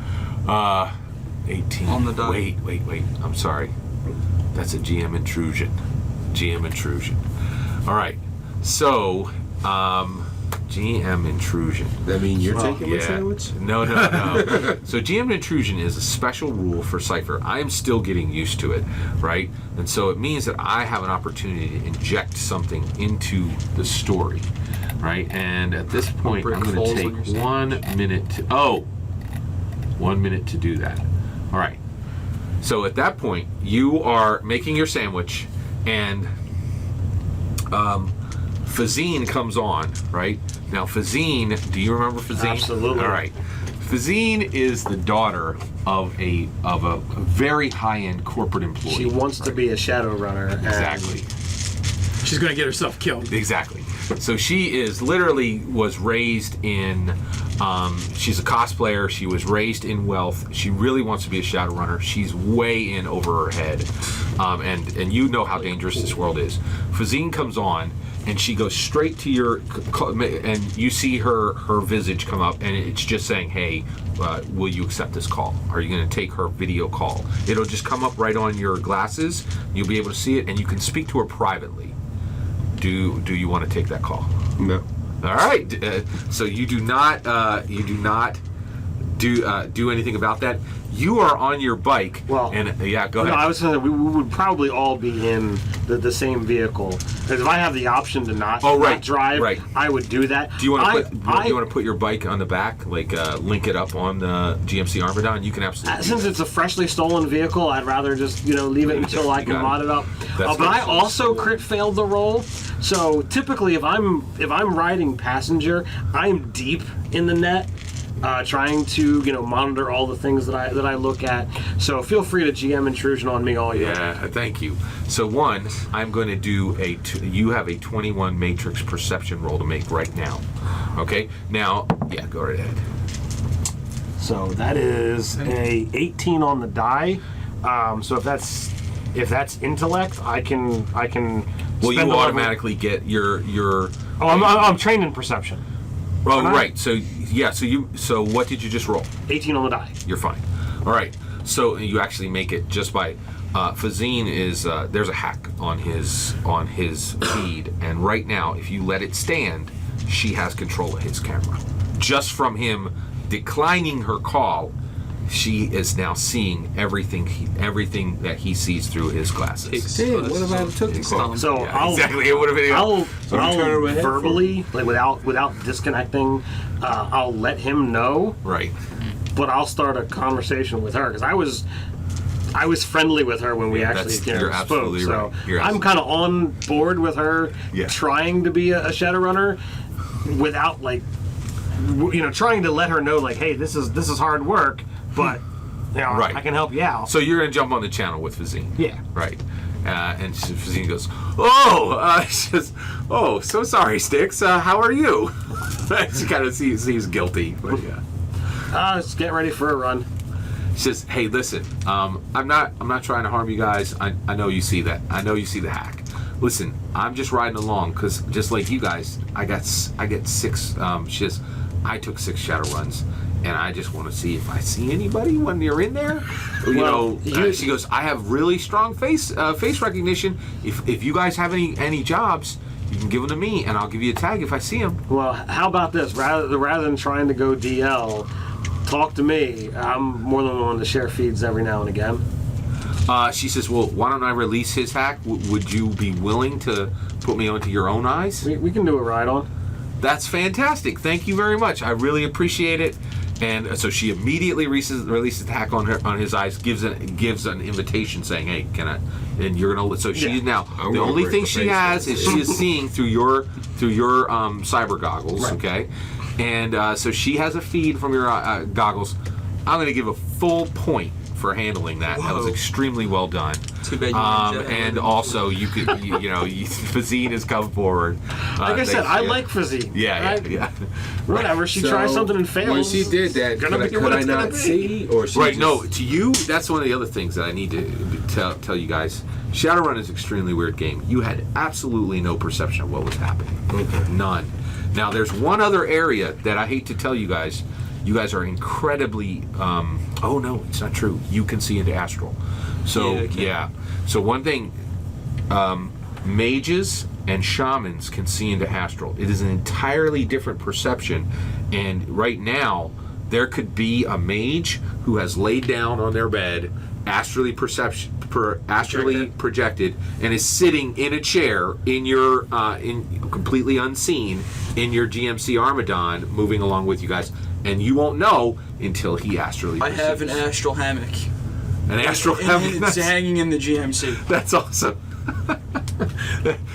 18 On the die. Wait. I'm sorry. That's a GM intrusion. All right. So, GM intrusion. That mean you're taking my Yeah. sandwich? No. So GM intrusion is a special rule for Cypher. I am still getting used to it, right? And so it means that I have an opportunity to inject something into the story, right? And at this point, brick I'm going falls to on your take 1 minute to... 1 minute to do that. All right. So at that point, you are making your sandwich, and Fazine comes on, right? Now, Fazine, do you remember Fazine? Absolutely. All right. Fazine is the daughter of a very high-end corporate employee. She wants to be a shadow runner. and Exactly. She's gonna get herself killed. Exactly. So she was raised in, she's a cosplayer. She was raised in wealth. She really wants to be a shadow runner. She's way in over her head. And you know how dangerous this world is. Fazine comes on and she goes straight to your, and you see her visage come up and it's just saying, hey, will you accept this call? Are you going to take her video call? It'll just come up right on your glasses. You'll be able to see it and you can speak to her privately. Do you want to take that call? No. All right. So you do not do anything about that. You are on your bike. Well, and yeah, go No, ahead. I was saying we would probably all be in the same vehicle. Because if I have the option to not drive, right. I would do that. Do you want to put your bike on the back, like link it up on the GMC Armadon? You can absolutely. Since it's a freshly stolen vehicle, I'd rather just leave it until I You can got mod it up. That's But I good. also crit failed the roll. So typically, if I'm riding passenger, I'm deep in the net. trying to monitor all the things that I look at. So feel free to GM intrusion on me all you want. Yeah, thank you. So one, I'm going to do you have a 21 matrix perception roll to make right now. Okay? Now, yeah, go right ahead. So that is a 18 on the die. So if that's intellect, I can. Well, spend you a automatically get your. Oh, I'm trained in perception. Oh, right. So yeah. So what did you just roll? 18 on the die. You're fine. All right. So you actually make it just by. Fazine is there's a hack on his feed, and right now, if you let it stand, she has control of his camera. Just from him declining her call, she is now seeing everything that he sees through his glasses. Dude, what if I took the call? So Yeah, exactly. It would have been. I'll turn her head verbally, like without disconnecting, I'll let him know. Right. But I'll start a conversation with her because I was friendly with her when we actually you're spoke. absolutely So right. You're I'm kind of on board with her trying to be a Shadowrunner without trying to let her know hey, this is hard work, but Right. I can help you out. So you're gonna jump on the channel with Fazine. Yeah. Right. And Fazine goes, "Oh, she says, oh, so sorry, Sticks. How are you?" She kind of seems guilty, but yeah. Just get ready for a run. She says, "Hey, listen. I'm not trying to harm you guys. I know you see that. I know you see the hack. Listen, I'm just riding along because just like you guys, I get 6. She says, I took 6 shadow runs, and I just want to see if I see anybody when you're in there. She goes, I have really strong face recognition. If you guys have any jobs, you can give them to me, and I'll give you a tag if I see them. Well, how about this? Rather than trying to go DL, talk to me. I'm more than willing to share feeds every now and again. She says, well, why don't I release his hack? Would you be willing to put me onto your own eyes? We can do a ride on. That's fantastic. Thank you very much. I really appreciate it. And so she immediately releases the hack on his eyes, gives an invitation saying, "Hey, can I?" And you're gonna. So she's now the only thing she has is she is seeing through your cyber goggles. Right. Okay, and so she has a feed from your goggles. I'm gonna give a full point for handling that. That was extremely well done. Too bad you didn't and also you could Fazine has come forward. Like I said, I like Fazine. Yeah. Whatever. She tries something and fails. When she did that, could I not see? Or she Right, just... no, to you, that's one of the other things that I need to tell you guys. Shadowrun is an extremely weird game. You had absolutely no perception of what was happening. Okay. None. Now, there's one other area that I hate to tell you guys. You guys are incredibly... oh, no, it's not true. You can see into astral. So, yeah. So one thing, mages and shamans can see into astral. It is an entirely different perception. And right now, there could be a mage who has laid down on their bed, astrally projected, and is sitting in a chair in your completely unseen in your GMC Armadon, moving along with you guys, and you won't know until he astrally. I have an astral hammock. An astral hammock. It's hanging in the GMC. That's awesome.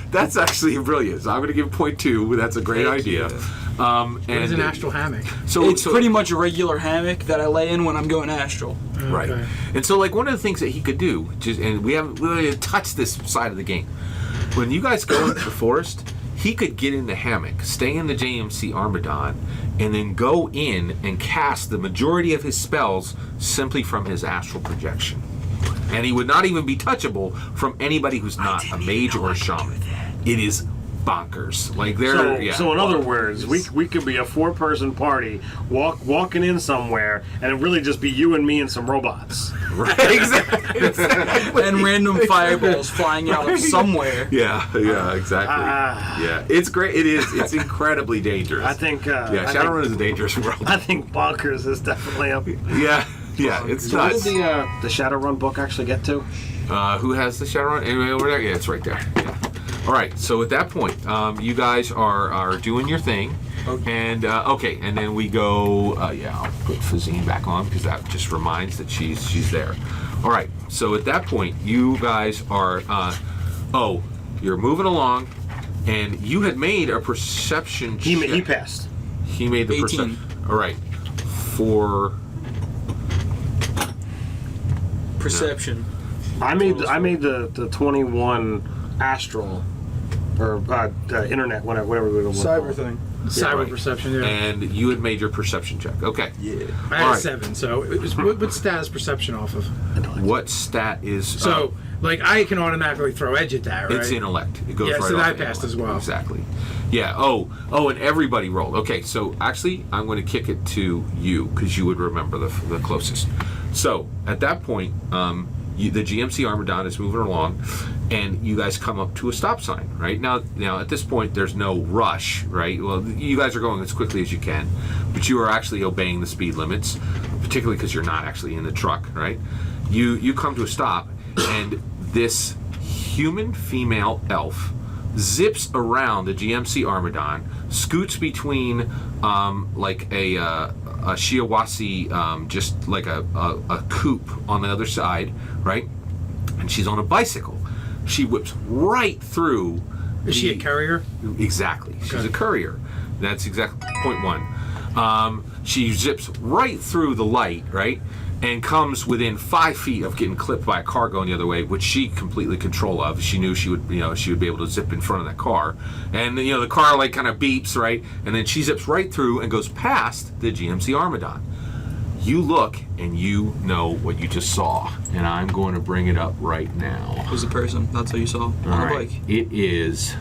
That's actually brilliant. So I'm going to give point 2. That's a great idea. What is an astral hammock? So It's pretty much a regular hammock that I lay in when I'm going astral. Right. Okay. And so, like, one of the things that he could do, and we haven't really touched this side of the game. When you guys go into the forest, he could get in the hammock, stay in the JMC Armadon, and then go in and cast the majority of his spells simply from his astral projection. And he would not even be touchable from anybody who's not a mage or a shaman. It is bonkers. Like So in other words, we could be a 4-person party walking in somewhere, and it really just be you and me and some robots. Right, exactly. And random fireballs flying out of somewhere. Yeah, exactly. Yeah, it's great. It is. It's incredibly dangerous. I think. Shadowrun is a dangerous world. I think bonkers is definitely up. Yeah, it's So what nuts. did the Shadowrun book actually get to? Who has the Shadowrun? Anyway, over there? Yeah, it's right there. Yeah. All right. So at that point, you guys are doing your thing, and and then we go. I'll put Fazine back on because that just reminds that she's there. All right. So at that point, you guys are. You're moving along, and you had made a perception check. He passed. He made the 18. perception. All right. for Perception. I made the 21 astral or internet whatever we would Cyber thing. Cyber right. perception, yeah. And you had made your perception check. Okay. Yeah. I had All a right. 7, so it was, what stat is perception off of? What stat is... So, like, I can automatically throw edge at that, right? it's intellect. It goes Yeah, right so off that the passed intellect. as well. Exactly. Yeah. Oh, and everybody rolled. Okay, so actually, I'm going to kick it to you because you would remember the closest. So, at that point, the GMC Armadon is moving along, and you guys come up to a stop sign, right? Now at this point, there's no rush, right? Well, you guys are going as quickly as you can, but you are actually obeying the speed limits, particularly because you're not actually in the truck, right? You come to a stop, and this human female elf zips around the GMC Armadon, scoots between like a Shiawase, just like a coupe on the other side, right? And she's on a bicycle. She whips right through. Is she a courier? Exactly. She's Okay. a courier. That's exactly point one. She zips right through the light, right? And comes within 5 feet of getting clipped by a car going the other way, which she completely control of. She knew she would be able to zip in front of that car. And, the car like kind of beeps, right? And then she zips right through and goes past the GMC Armadon. You look and you know what you just saw. And I'm going to bring it up right now. Was the person? That's how you saw on the All right. bike. It is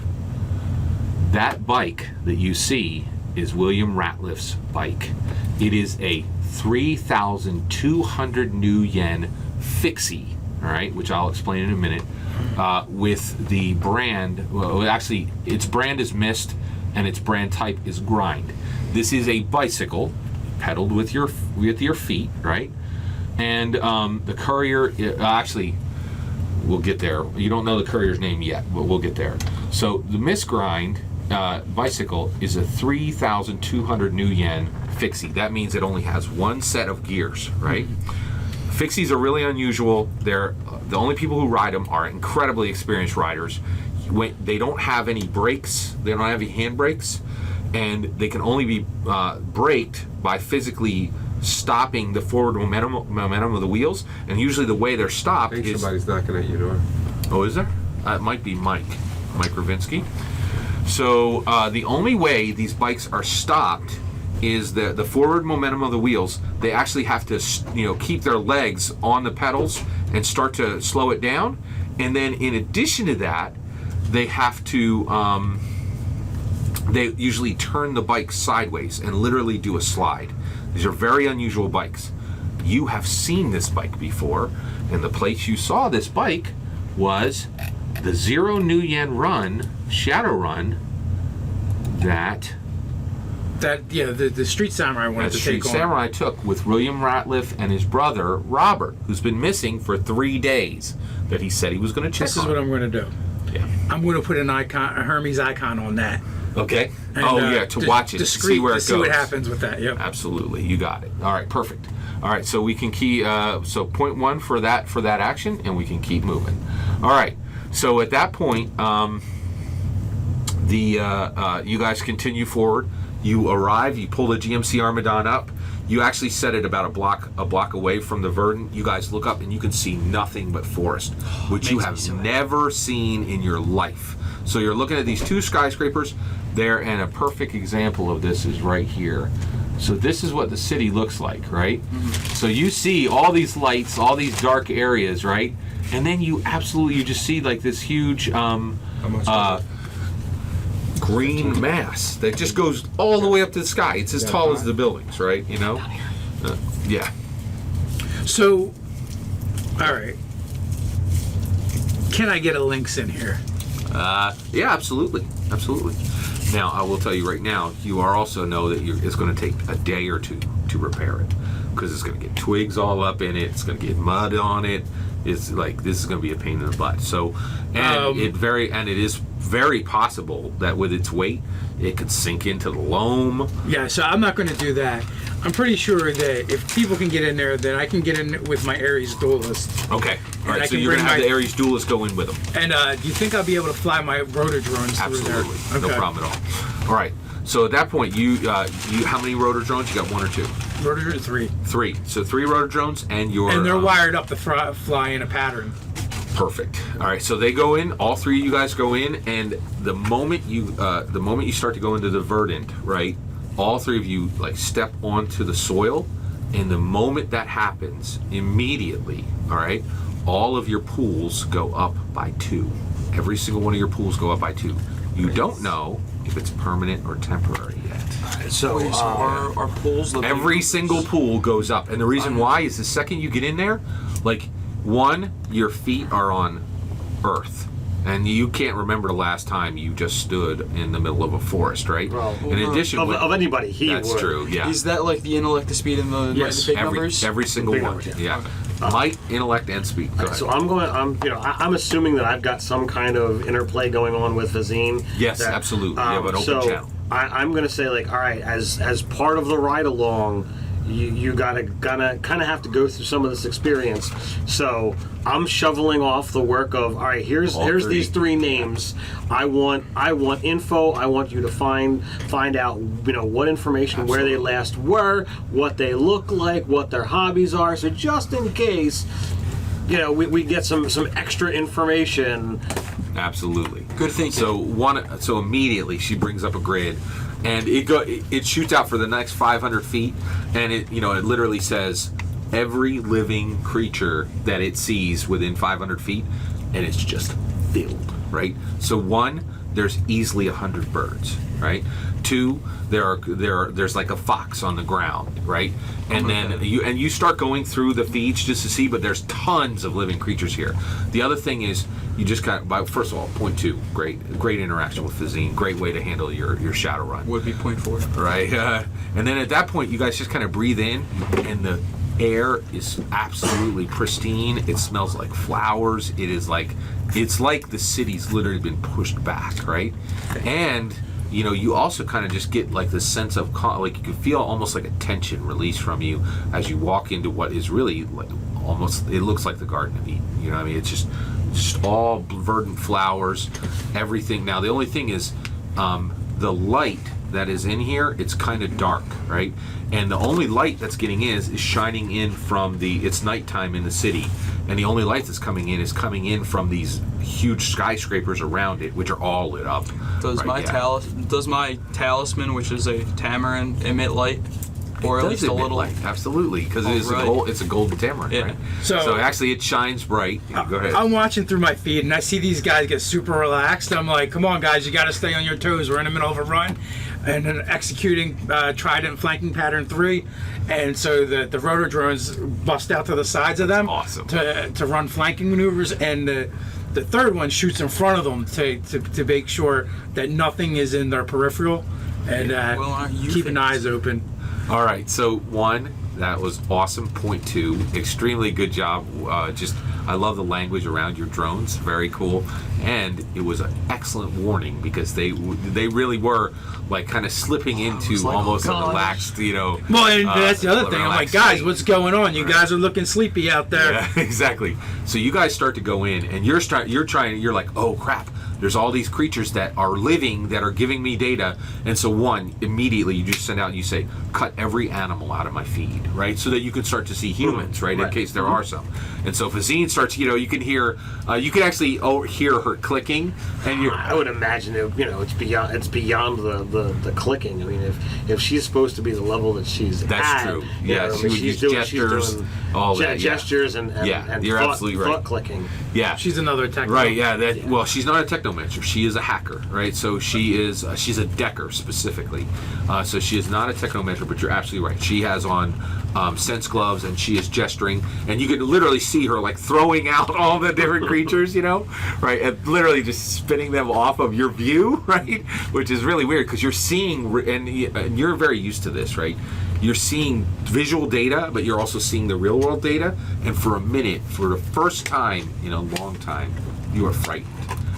that bike that you see is William Ratliff's bike. It is a 3,200 new yen fixie, all right, which I'll explain in a minute, with the brand, well, actually, its brand is Mist, and its brand type is Grind. This is a bicycle, pedaled with your feet, right? And the courier, actually, we'll get there. You don't know the courier's name yet, but we'll get there. So the Mist Grind bicycle is a 3,200 new yen fixie. That means it only has one set of gears, right? Fixies are really unusual. They're the only people who ride them are incredibly experienced riders. They don't have any brakes. They don't have any hand brakes, and they can only be braked by physically stopping the forward momentum of the wheels. And usually the way they're stopped I think is... somebody's knocking at your door. Oh, is there? It might be Mike Ravinsky. So the only way these bikes are stopped is the forward momentum of the wheels. They actually have to, keep their legs on the pedals and start to slow it down. And then in addition to that, they have to, they usually turn the bike sideways and literally do a slide. These are very unusual bikes. You have seen this bike before, and the place you saw this bike was the 0 new yen run, Shadow Run, the Street Samurai wanted that to Street take on. Samurai took with William Ratliff and his brother Robert, who's been missing for 3 days, that he said he was going to check This is on. what I'm going to do. Yeah. I'm going to put a Hermes icon on that. Okay. And, To watch it, to see where it goes. See what happens with that. Yep. Absolutely, you got it. All right, perfect. All right, so we can key. So point one for that action, and we can keep moving. All right. So at that point, you guys continue forward. You arrive. You pull the GMC Armadon up. You actually set it about a block away from the Verdant. You guys look up and you can see nothing but forest, which you have never seen in your life. So you're looking at these 2 skyscrapers there, and a perfect example of this is right here. So this is what the city looks like, right? Mm-hmm. So you see all these lights, all these dark areas, right? And then you just see like this huge green mass that just goes all the way up to the sky. It's as tall as the buildings, right? Yeah. So, all right. Can I get a Lynx in here? Yeah, absolutely. Now, I will tell you right now, you also know that it's going to take a day or 2 to repair it, because it's going to get twigs all up in it. It's going to get mud on it. It's like, this is going to be a pain in the butt. So, it is very possible that with its weight, it could sink into the loam. Yeah, so I'm not going to do that. I'm pretty sure that if people can get in there, then I can get in with my Ares Duelist. Okay. All And right, I so can you're going to bring have the Ares Duelist go in with them. And do you think I'll be able to fly my rotor drones Absolutely. through there? No problem at all. All right. So at that point, you how many rotor drones? You got 1 or 2? Rotor 3. 3. So 3 rotor drones and your... And they're wired up to fly in a pattern. Perfect. All right, so they go in. All 3 of you guys go in, and the moment you start to go into the verdant, right? All 3 of you like step onto the soil, and the moment that happens, immediately, all right, all of your pools go up by 2. Every single one of your pools go up by 2. You don't know if it's permanent or temporary yet. So, our pools. Every single pool goes up, and the reason why is the second you get in there, like, 1, your feet are on earth, and you can't remember the last time you just stood in the middle of a forest, right? Well, in addition, of anybody, that's would. true. Yeah, Is that like the intellect, the speed, and the, Yes. the big every numbers? single Big one. numbers, Yeah, might, intellect, and speed. Go ahead. So I'm assuming that I've got some kind of interplay going on with Vazine. Yes, absolutely. You have an open so channel. I'm going to say, like, all right, as part of the ride along, you gonna kind of have to go through some of this experience. So I'm shoveling off the work of, all right, here's 3. these 3 names. I want info. I want you to find out, what information, where they last were, what they look like, what their hobbies are. So just in case, we get some extra information. Absolutely. Good thinking. So immediately she brings up a grid, and it shoots out for the next 500 feet, and it literally says every living creature that it sees within 500 feet, and it's just filled, right? So 1, there's easily 100 birds, right? 2, there's like a fox on the ground, right? And then you start going through the feeds just to see, but there's tons of living creatures here. The other thing is you just first of all, point 2, great interaction with Vazine, great way to handle your shadow run. Would be point 4. Right, and then at that point you guys just kind of breathe in, and the air is absolutely pristine. It smells like flowers. It's like the city's literally been pushed back, right? And you also kind of just get like this sense of like you can feel almost like a tension release from you as you walk into what is really like almost, it looks like the Garden of Eden. You know what I mean? It's just all verdant flowers, everything. Now the only thing is the light that is in here, it's kind of dark, right? And the only light that's getting in is shining in from it's nighttime in the city, and the only light that's coming in from these huge skyscrapers around it, which are all lit up. Does my talisman, which is a tamarin, emit light? Or at least a little light, absolutely, because it's a golden tamarin, Yeah. right? So- So actually, it shines bright. Go ahead. I'm watching through my feed, and I see these guys get super relaxed. I'm like, come on, guys, you got to stay on your toes. We're in the middle of a run. And then executing Trident flanking pattern 3. And so the rotor drones bust out to the sides of them. Awesome. To run flanking maneuvers. And the third one shoots in front of them to make sure that nothing is in their peripheral. And keeping eyes open. All right, so 1, that was awesome. Point 2, extremely good job. I love the language around your drones, very cool. And it was an excellent warning because they really were like kind of slipping into like, almost oh, a relaxed, Well, and that's the other thing. I'm like, guys, state. what's going on? You guys are looking sleepy out there. Yeah, exactly. So you guys start to go in, and you're like, oh crap. There's all these creatures that are living that are giving me data, and so 1, immediately you just send out and you say, cut every animal out of my feed, right? So that you can start to see humans, right? In case there are some. And so Vazine starts, you can hear, you can actually hear her clicking, and I would imagine it's beyond the clicking. I mean, if she's supposed to be the level that she's That's at, true. Yeah, she would use gestures, all that. Gestures and you're thought, absolutely right. Thought clicking. Yeah, She's another techno. right. Yeah, well, she's not a technomancer. She is a hacker, right? So she's a decker specifically. So she is not a technomancer, but you're absolutely right. She has on sense gloves, and she is gesturing, and you can literally see her like throwing out all the different creatures, right, and literally just spinning them off of your view, right? Which is really weird because you're seeing, and you're very used to this, right? You're seeing visual data, but you're also seeing the real world data. And for a minute, for the first time in a long time, you are frightened.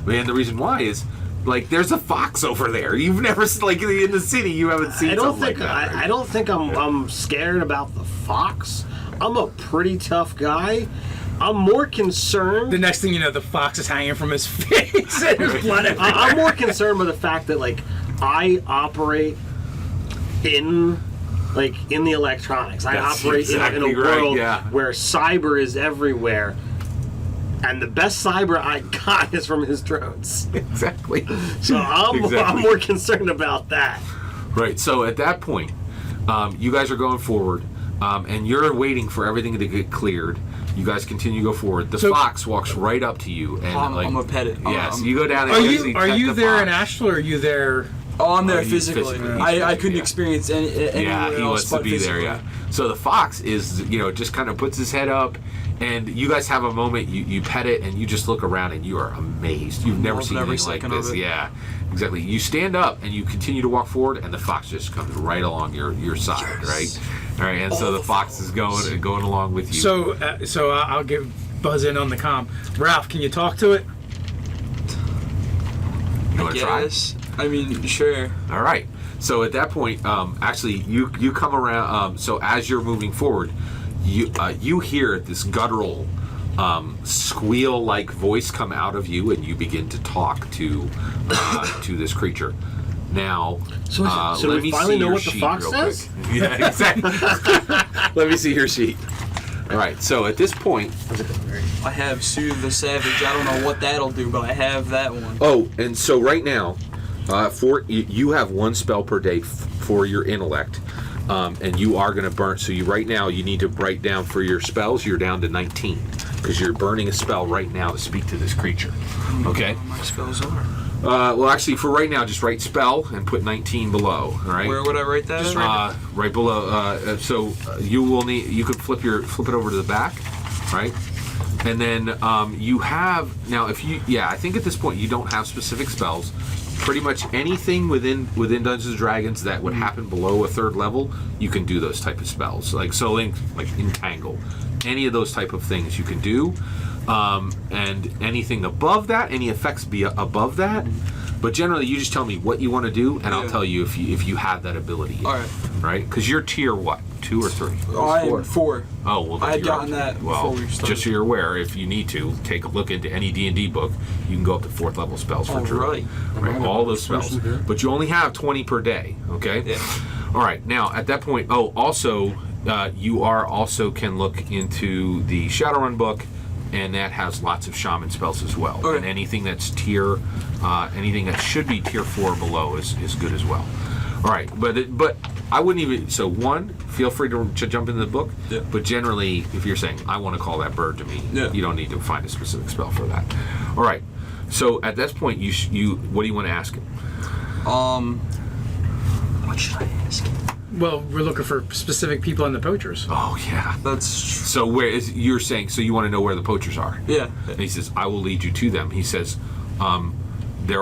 And the reason why is, like, there's a fox over there. You've never, like, in the city, you haven't seen something like that. Right? I don't think I'm scared about the fox. I'm a pretty tough guy. I'm more concerned. The next thing you know, the fox is hanging from his face and there's blood everywhere. I'm more concerned with the fact that, like, I operate in like in the electronics. I That's operate in exactly a right, world yeah. where cyber is everywhere. And the best cyber I got is from his drones. Exactly. So I'm more concerned about that. Right. So at that point, you guys are going forward, and you're waiting for everything to get cleared. You guys continue to go forward. The fox walks right up to you, and I'm a pet it. Yes, you go down. And Are you pet the there in fox. Astral, or are you there? Oh, I'm there Oh, he's physically. physically, I couldn't yeah. experience anywhere Yeah, he else wants to but be there. physically. Yeah. So the fox is, just kind of puts his head up, and you guys have a moment. You pet it, and you just look around, and you are amazed. You've never seen every anything like second of this. it. Yeah, exactly. You stand up, and you continue to walk forward, and the fox just comes right along your side, right? All right, and so the fox is going along with you. So I'll buzz in on the comm. Ralph, can you talk to it? you want to try? Yes. I mean, sure. All right. So at that point, actually, you come around. So as you're moving forward, you hear this guttural, squeal-like voice come out of you, and you begin to talk to this creature. Now, So let we me finally see know your what the sheet fox real says? quick. Yeah, exactly. Let me see your sheet. All right. So at this point, I have Soothe the Savage. I don't know what that'll do, but I have that one. oh, and so right now, you have one spell per day for your intellect, and you are going to burn. So right now you need to write down for your spells. You're down to 19 because you're burning a spell right now to speak to this creature. Okay. My spells are. Well, actually, for right now, just write spell and put 19 below. All right. Where would I write that? Right below. So you will need. You could flip it over to the back, right? And then you have now. I think at this point you don't have specific spells. Pretty much anything within Dungeons and Dragons that would happen below a 3rd level, you can do those type of spells. Like Entangle, any of those type of things you can do. And anything above that, any effects be above that. But generally, you just tell me what you want to do, and I'll tell you if you have that ability. All right. Right? Because you're tier what? 2 or 3? Oh, I am 4. Oh, well, then I had you're gotten up. that Well, before we started. just so you're aware, if you need to, take a look into any D&D book. You can go up to 4th level spells for All druid. Right, all those spells. But you only have 20 per day, okay? Yeah. All right, now, at that point, also, you can look into the Shadowrun book, and that has lots of shaman spells as well. Okay. And anything that's anything that should be tier 4 below is good as well. All right, but I wouldn't even. So feel free to jump into the book. Yeah. But generally, if you're saying I want to call that bird to me, Yeah. you don't need to find a specific spell for that. All right. So at this point, you what do you want to ask him? What should I ask? Well, we're looking for specific people in the poachers. Oh yeah. That's So you're saying? So you want to know where the poachers are? yeah. And he says, I will lead you to them. He says, there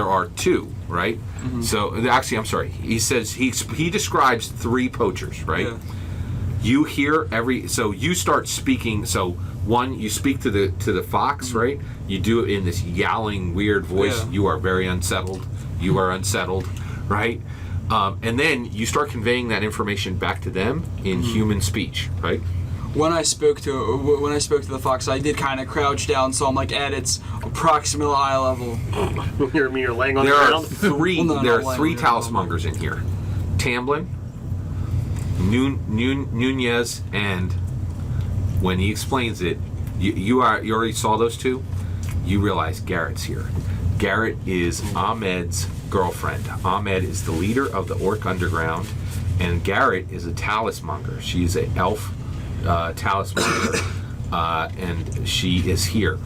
are 2, right? Mm-hmm. So actually, I'm sorry. He says he describes 3 poachers, right? Yeah. You hear so you start speaking. So one, you speak to the fox, right? You do it in this yowling, weird voice. Yeah. You are very unsettled. You are unsettled, right? And then you start conveying that information back to them in human speech, right? When I spoke to the fox, I did kind of crouch down, so I'm like at its approximate eye level. You're laying on There the are ground. 3. Well, no, there not are 3 lying, talismongers in here: Tamblin, Nunez, and when he explains it, you already saw those 2. You realize Garrett's here. Garrett is Ahmed's girlfriend. Ahmed is the leader of the Orc Underground, and Garrett is a talismonger. She's an elf talismonger, and she is here.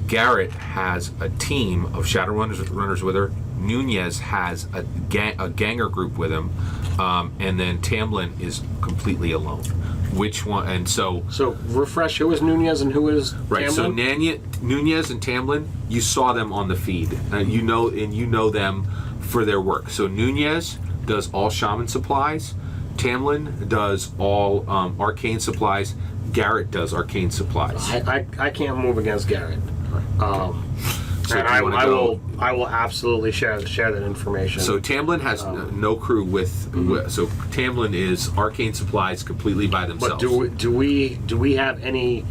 Garrett has a team of Shadowrunners with her. Nunez has a ganger group with him, and then Tamlin is completely alone. Which one? And so refresh. Who is Nunez and who is right. Tamlin? So Nunez and Tamlin, you saw them on the feed. You know them for their work. So Nunez does all shaman supplies. Tamlin does all arcane supplies. Garrett does arcane supplies. I can't move against Garrett. So And do you wanna go- I will absolutely share that information. So Tamlin has no crew with. So Tamlin is arcane supplies completely by but themselves. do we have any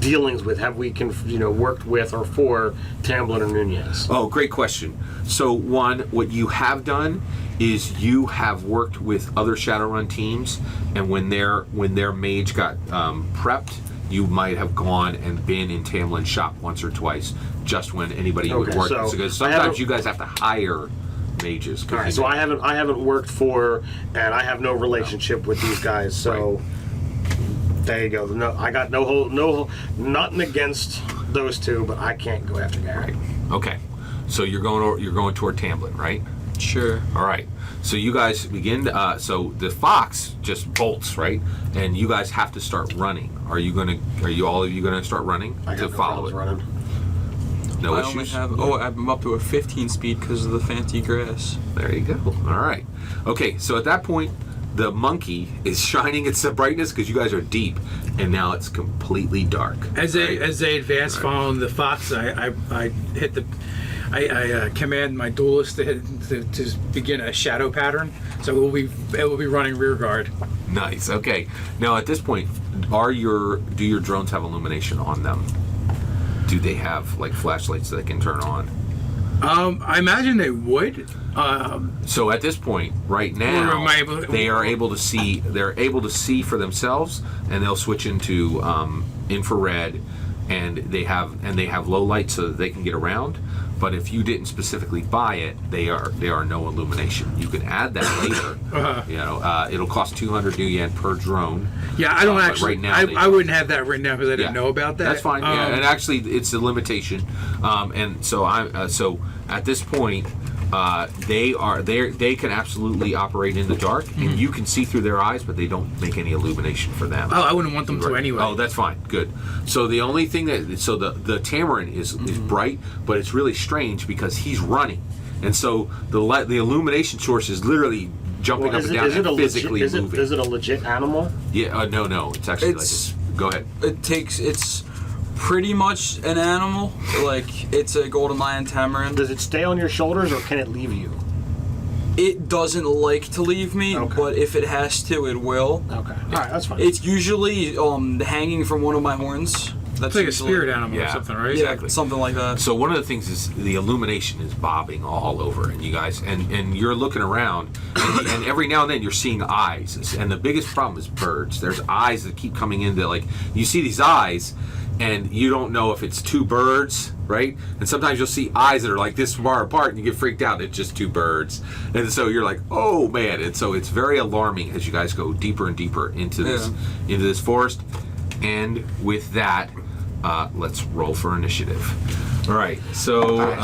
dealings with? Have we worked with or for Tamblin or Nunez? Oh, great question. So one, what you have done is you have worked with other Shadowrun teams, and when their mage got prepped, you might have gone and been in Tamlin's shop once or twice, just when anybody would work. So because sometimes you guys have to hire mages. All right, so I haven't worked for, and I have no relationship with these guys. So there you go. No, I got no nothing against those two, but I can't go after Gary. Okay, so you're going toward Tamblin, right? Sure. All right. So you guys begin. So the fox just bolts, right? And you guys have to start running. Are you all of you gonna start running to follow it? Running. No I issues. I'm up to a 15 speed because of the fancy grass. There you go. All right. Okay. So at that point, the monkey is shining its brightness because you guys are deep, and now it's completely dark. As they advance following the fox, I hit the. I command my duelist to begin a shadow pattern, so it will be running rear guard. Nice. Okay. Now at this point, do your drones have illumination on them? Do they have like flashlights that they can turn on? I imagine they would. So at this point, right now, they are able to see. They're able to see for themselves, and they'll switch into infrared, and they have low light so that they can get around. But if you didn't specifically buy it, they are no illumination. You can add that later. It'll cost 200 new yen per drone. Yeah, I don't actually. Right now, I wouldn't have that written down because I didn't know about that. That's fine. And actually, it's a limitation. And so so at this point, they can absolutely operate in the dark, and you can see through their eyes, but they don't make any illumination for them. Oh, I wouldn't want them to anyway. Oh, that's fine. Good. So the only thing the Tamarin is bright, but it's really strange because he's running, and so the illumination source is literally jumping up and down and physically moving. Is it a legit animal? Yeah. No. It's actually go ahead. It's pretty much an animal. Like, it's a golden lion tamarin. Does it stay on your shoulders or can it leave you? It doesn't like to leave me, but if it has to, it will. Okay. All right, that's fine. It's usually hanging from one of my horns. That's it's like a spirit animal or something, right? Yeah, exactly. Something like that. So one of the things is the illumination is bobbing all over, and you guys, and you're looking around, and every now and then you're seeing eyes, and the biggest problem is birds. There's eyes that keep coming in that, like, you see these eyes, and you don't know if it's two birds, right? And sometimes you'll see eyes that are like this far apart, and you get freaked out. It's just two birds, and so you're like, oh man! And so it's very alarming as you guys go deeper and deeper into this forest. And with that, let's roll for initiative. All right. So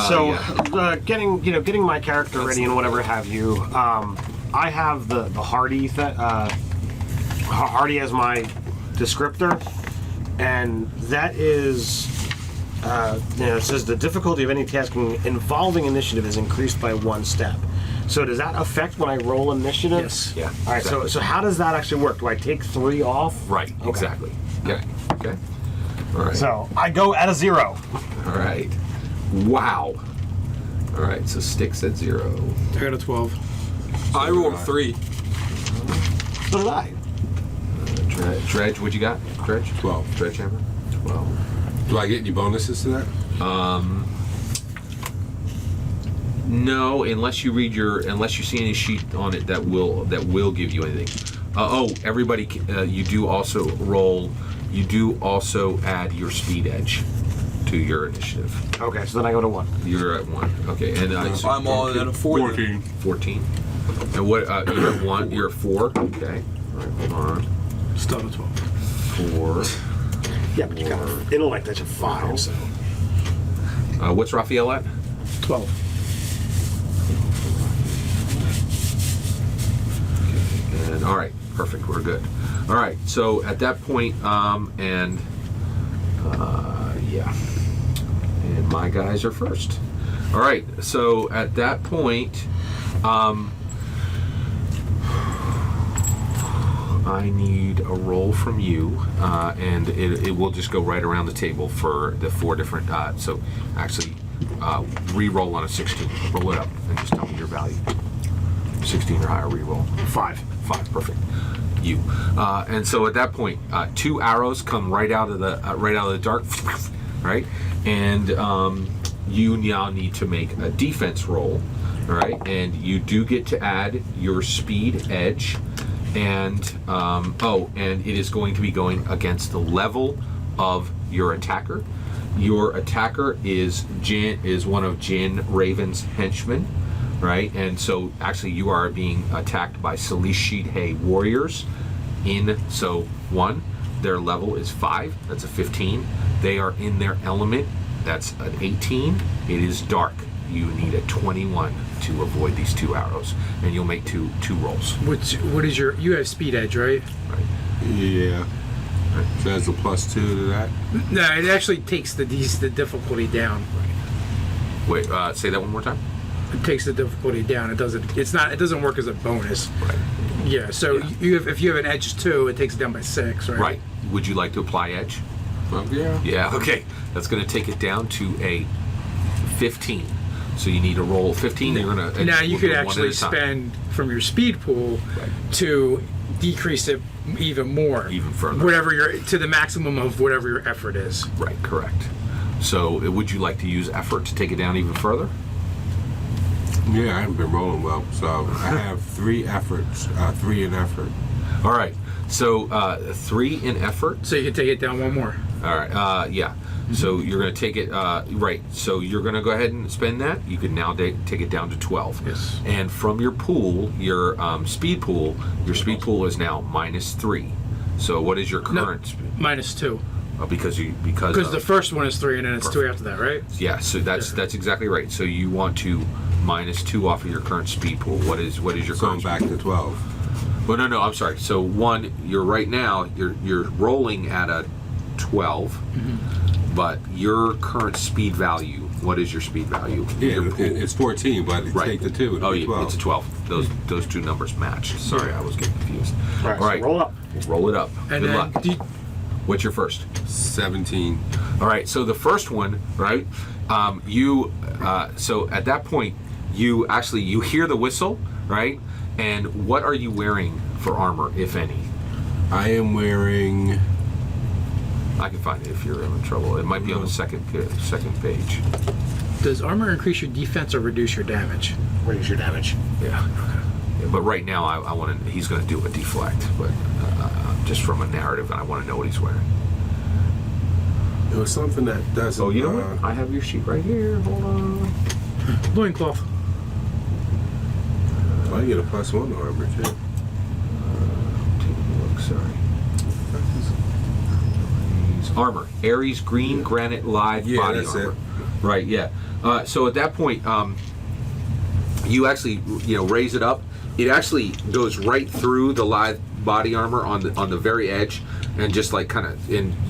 getting my character ready and whatever have you. I have the hardy hardy as my descriptor. And that is, it says the difficulty of any task involving initiative is increased by 1 step. So does that affect when I roll initiative? Yes. Yeah. All right. Exactly. So how does that actually work? Do I take 3 off? Right. Okay. Exactly. Yeah. Okay. All right. So I go at a 0. All right. Wow. All right. So Sticks at 0. I got a 12. I rolled 3. So did I. Dredge, what you got? Dredge? 12. Dredgehammer? 12. Do I get any bonuses to that? No, unless you see any sheet on it that will give you anything. Everybody, you do also add your speed edge to your initiative. Okay, so then I go to 1. You're at 1. Okay, and I'm all at a 14. 14. And what? You're at 1. You're at 4. Okay. All right, hold on. Still at a 12. 4. Yeah, but you got an intellect that's a 5. So. What's Raphael at? 12. Okay, and all right, perfect. We're good. All right. So at that point, and my guys are first. All right. So at that point, I need a roll from you, and it will just go right around the table for the 4 different. So actually, re-roll on a 16. Roll it up and just tell me your value. 16 or higher, re-roll. 5. 5, perfect. You. And so at that point, 2 arrows come right out of the dark, right? And you now need to make a defense roll, all right? And you do get to add your speed edge, and and it is going to be going against the level of your attacker. Your attacker is one of Jin Raven's henchmen, right? And so actually you are being attacked by Salishidhe warriors their level is 5, that's a 15. They are in their element, that's an 18. It is dark. You need a 21 to avoid these 2 arrows, and you'll make two rolls. What is you have speed edge, right? Right. Yeah. So that's a +2 to that. No, it actually takes the difficulty down. Wait, say that one more time. It takes the difficulty down. It doesn't work as a bonus. Right. Yeah. So if you have an edge 2, it takes it down by 6, right? Right. Would you like to apply edge? Well, yeah. Yeah. Okay. That's going to take it down to a 15. So you need to roll 15. You're gonna now you we'll could do one actually at a time. spend from your speed pool to decrease it even more, Even further. whatever to the maximum of whatever your effort is. Right. Correct. So would you like to use effort to take it down even further? Yeah, I haven't been rolling well, so I have 3 efforts, 3 in effort. All right. So 3 in effort. So you can take it down one more. All right. Yeah. So you're going to take it right. So you're going to go ahead and spend that. You can now take it down to 12. Yes. And from your pool, your speed pool is now -3. So what is your current speed? -2. Because The first one is 3, and then it's 2 after that, right? Yeah. So that's exactly right. So you want to -2 off of your current speed pool. What is your So I'm current? back to 12. Well, no. I'm sorry. So you're right now. You're rolling at a 12. But your current speed value, what is your speed value? Yeah, Your pool. it's 14, but Right. take the 2. Oh, It's 12. it's a 12. Those 2 numbers match. Sorry, I was getting confused. All right. All right. So roll up. Roll it up. And Good then luck. What's your first? 17. All right. So the first one, right? So at that point, you hear the whistle, right? And what are you wearing for armor, if any? I am wearing... I can find it if you're having trouble. It might be on the second page. Does armor increase your defense or reduce your damage? Raise your damage. Yeah. But right now, I want to. He's going to do a deflect, but just from a narrative, and I want to know what he's wearing. It was something that doesn't... Oh, you know what? I have your sheet right here. Hold on. Loincloth. I get a +1 armor, too. Taking a look. Sorry. Armor. Ares green granite live Yeah, body that's armor. it. Right. Yeah. So at that point, you actually raise it up. It actually goes right through the live body armor on the very edge, and just like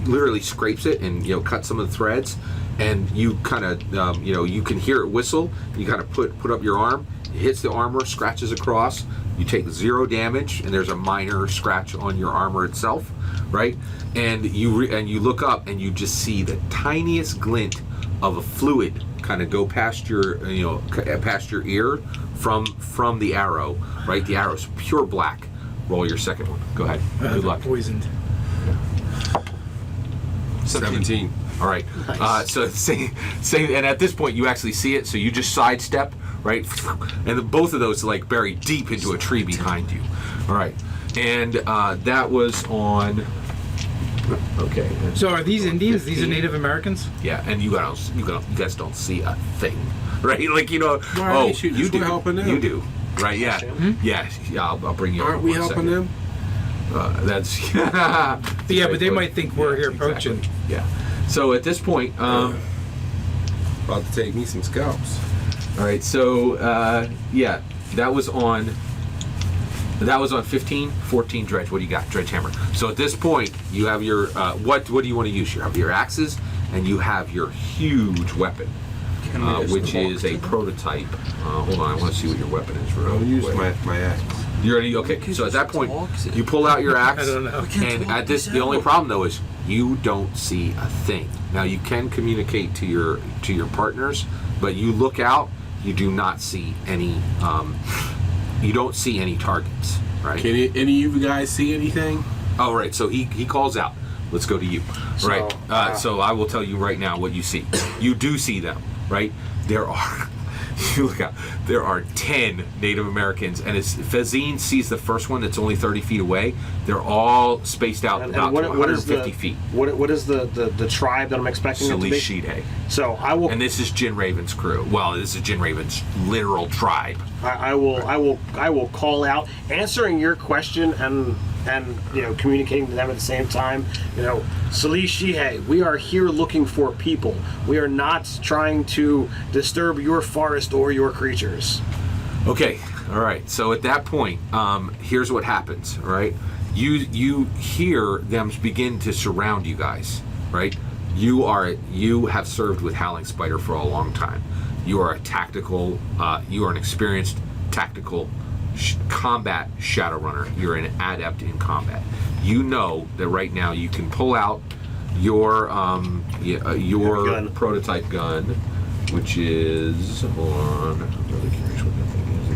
literally scrapes it and cuts some of the threads, and you you can hear it whistle. You kind of put up your arm. It hits the armor, scratches across. You take 0 damage, and there's a minor scratch on your armor itself, right? And you look up, and you just see the tiniest glint of a fluid kind of go past your past your ear from the arrow, right? The arrow's pure black. Roll your second one. Go ahead. Good luck. Poisoned. 17. All right. Nice. So say, and at this point you actually see it. So you just sidestep, right? And both of those like bury deep into a tree behind you. All right. And that was on. Okay. So are these Indians? 15. These are Native Americans? Yeah, and you guys don't see a thing, right? Like Why are they shooting us? you do. We're helping them. You do, right? Yeah, yeah. I'll bring you. Aren't over we one helping second. them? That's Yeah, but they might think we're here poaching. Exactly. Yeah. So at this point, About to take me some scalps. all right. So yeah, that was on 15, 14 dredge. What do you got? Dredgehammer. So at this point, you have your what do you want to use? You have your axes, and you have your huge weapon, which is a prototype. Hold on, I want to see what your weapon is. Real I'll use quick. my axe. You're ready? Okay. So at that point, you pull out your axe. I don't know. And at this, the only problem though is you don't see a thing. Now you can communicate to your partners, but you look out, you do not see any. You don't see any targets. right? Can any of you guys see anything? Oh, right. So he calls out. Let's go to you. So, Right. So I will tell you right now what you see. You do see them, right? There are. You look out. There are 10 Native Americans, and as Fezine sees the first one that's only 30 feet away, they're all spaced out about 150 feet. What is the tribe that I'm expecting it to be? Salishide. So I will. And this is Jin Raven's crew. Well, this is Jin Raven's literal tribe. I will call out, answering your question and communicating to them at the same time. Salih Shihei, we are here looking for people. We are not trying to disturb your forest or your creatures. Okay, all right. So at that point, here's what happens. Right, you hear them begin to surround you guys. Right, you have served with Howling Spider for a long time. You are a tactical. You are an experienced tactical combat Shadowrunner. You're an adept in combat. You know that right now you can pull out your prototype gun, which is, hold on, I'm really curious what that thing is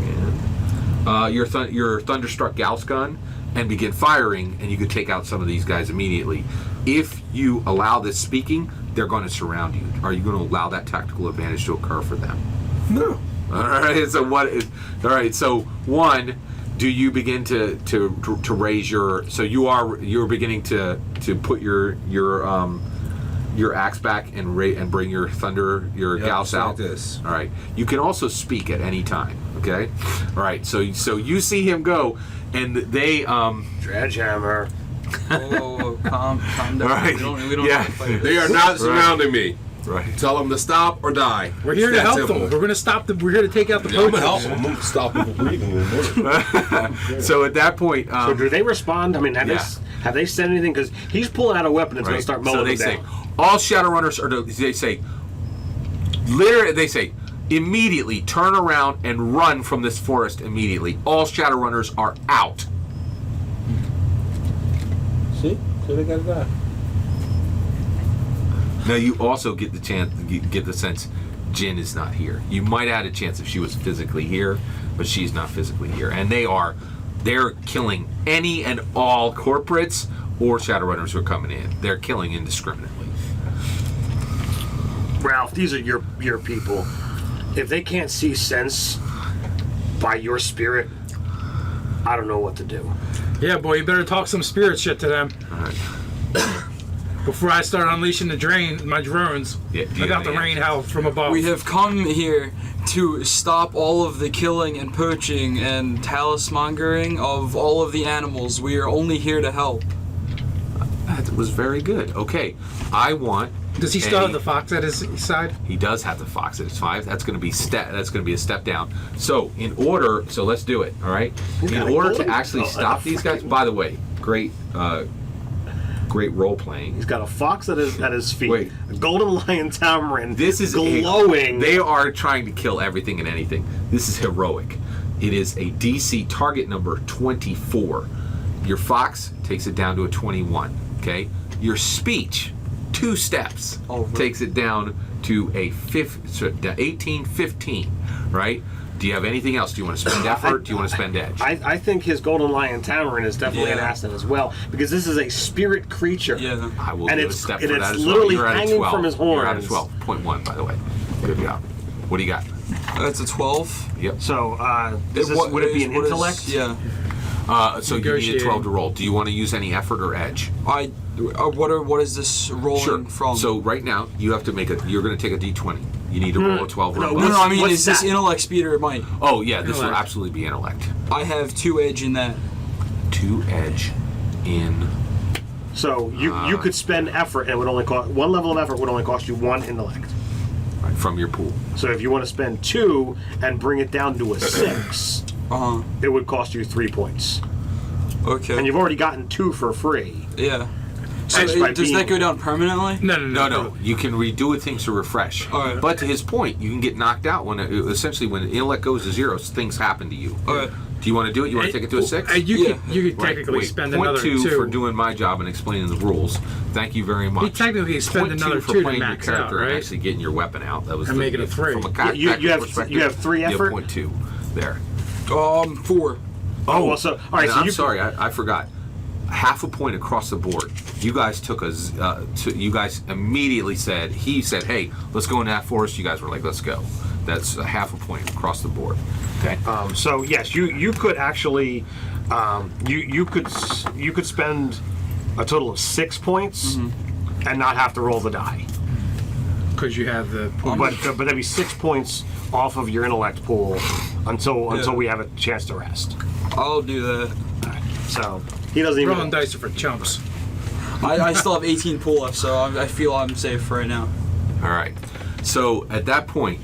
again. Your Thunderstruck Gauss gun, and begin firing, and you could take out some of these guys immediately. If you allow this speaking, they're going to surround you. Are you going to allow that tactical advantage to occur for them? No. All right. So what is? All right. So one, do you begin to raise your? So you're beginning to put your axe back and bring your Gauss out. Like this. All right. You can also speak at any time. Okay. All right. So you see him go, and they Dredgehammer. Oh, calm down. All right. We don't Yeah. have to fight. They are not surrounding me. Right. Tell them to stop or die. We're here It's to that help them. simple. We're going to stop them. We're here to take out the Yeah, I'm gonna poachers. help them. I'm gonna stop them from breathing in a minute. So at that point, So do they respond? I mean, have they said anything? Because he's pulling out a weapon that's going to start mowing so they them say, down. all Shadowrunners are. They say, literally, they say, immediately turn around and run from this forest immediately. All Shadowrunners are out. See? So they got that. Now you also get the chance, get the sense, Jin is not here. You might have had a chance if she was physically here, but she's not physically here, and they're killing any and all corporates or Shadowrunners who are coming in. They're killing indiscriminately. Ralph, these are your people. If they can't see sense by your spirit, I don't know what to do. Yeah, boy, you better talk some spirit shit to them All right. before I start unleashing my drones. Yeah, do you I got have the any rain howl from above. We have come here to stop all of the killing and poaching and talismongering of all of the animals. We are only here to help. That was very good. Okay, I want. Does he still have the fox at his side? He does have the fox at his 5. That's going to be a step down. So let's do it. All right. In order to actually stop these guys. By the way, great role playing. He's got a fox at his feet. Wait. A golden lion tamarin. This is glowing. They are trying to kill everything and anything. This is heroic. It is a DC target number 24. Your fox takes it down to a 21. Okay. Your speech, 2 steps, takes it down to a 18-15. Right. Do you have anything else? Do you want to spend effort? Do you want to spend edge? I think his golden lion tamarin is definitely an asset as well, because this is a spirit creature. Yeah. I will And do a it's- step and for it's that as literally well. You're at a hanging 12. from his You're at a horns. 12.1, by the way. Good job. What do you got? That's a 12. Yep. So would it be an intellect? Yeah. So you need a 12 to roll. Do you want to use any effort or edge? What is this rolling from? So right now you have to you're going to take a d20. You need to roll a 12 or a No, one. no, I mean, What's is this that? intellect, speed, or might? Oh yeah, this will Intellect. absolutely be intellect. I have 2 edge in that. 2 edge in. So you could spend effort, and it would only cost 1 level of effort would only cost you 1 intellect. Right, from your pool. So if you want to spend 2 and bring it down to a 6, it would cost you 3 points. Okay. And you've already gotten 2 for free. Yeah. So Just by does that being- go down permanently? No. You can redo it things to refresh. Alright. But to his point, you can get knocked out when essentially when intellect goes to 0, things happen to you. Alright. Do you want to do it? You want to take it to a 6? You could Right, technically wait, spend point another 2 2. for doing my job and explaining the rules. Thank you very much. You technically spend Point another 2 for 2 to playing max your out, character and right? actually getting your weapon out. That was And make it a 3. From a You tactical have- perspective, you have 3 you have effort? point 2 there. 4. Oh, well, so all right. So I'm sorry, I forgot. Half a point across the board. You guys took you guys immediately said. He said, "Hey, let's go in that forest." You guys were like, "Let's go." That's a half a point across the board. Okay. So yes, you could actually you could spend a total of 6 points and not have to roll the die. Because you have the point. But that'd be 6 points off of your intellect pool until we have a chance to rest. I'll do that. So he doesn't even. Rolling dice are for chumps. I still have 18 pool left, so I feel I'm safe right now. All right. So at that point,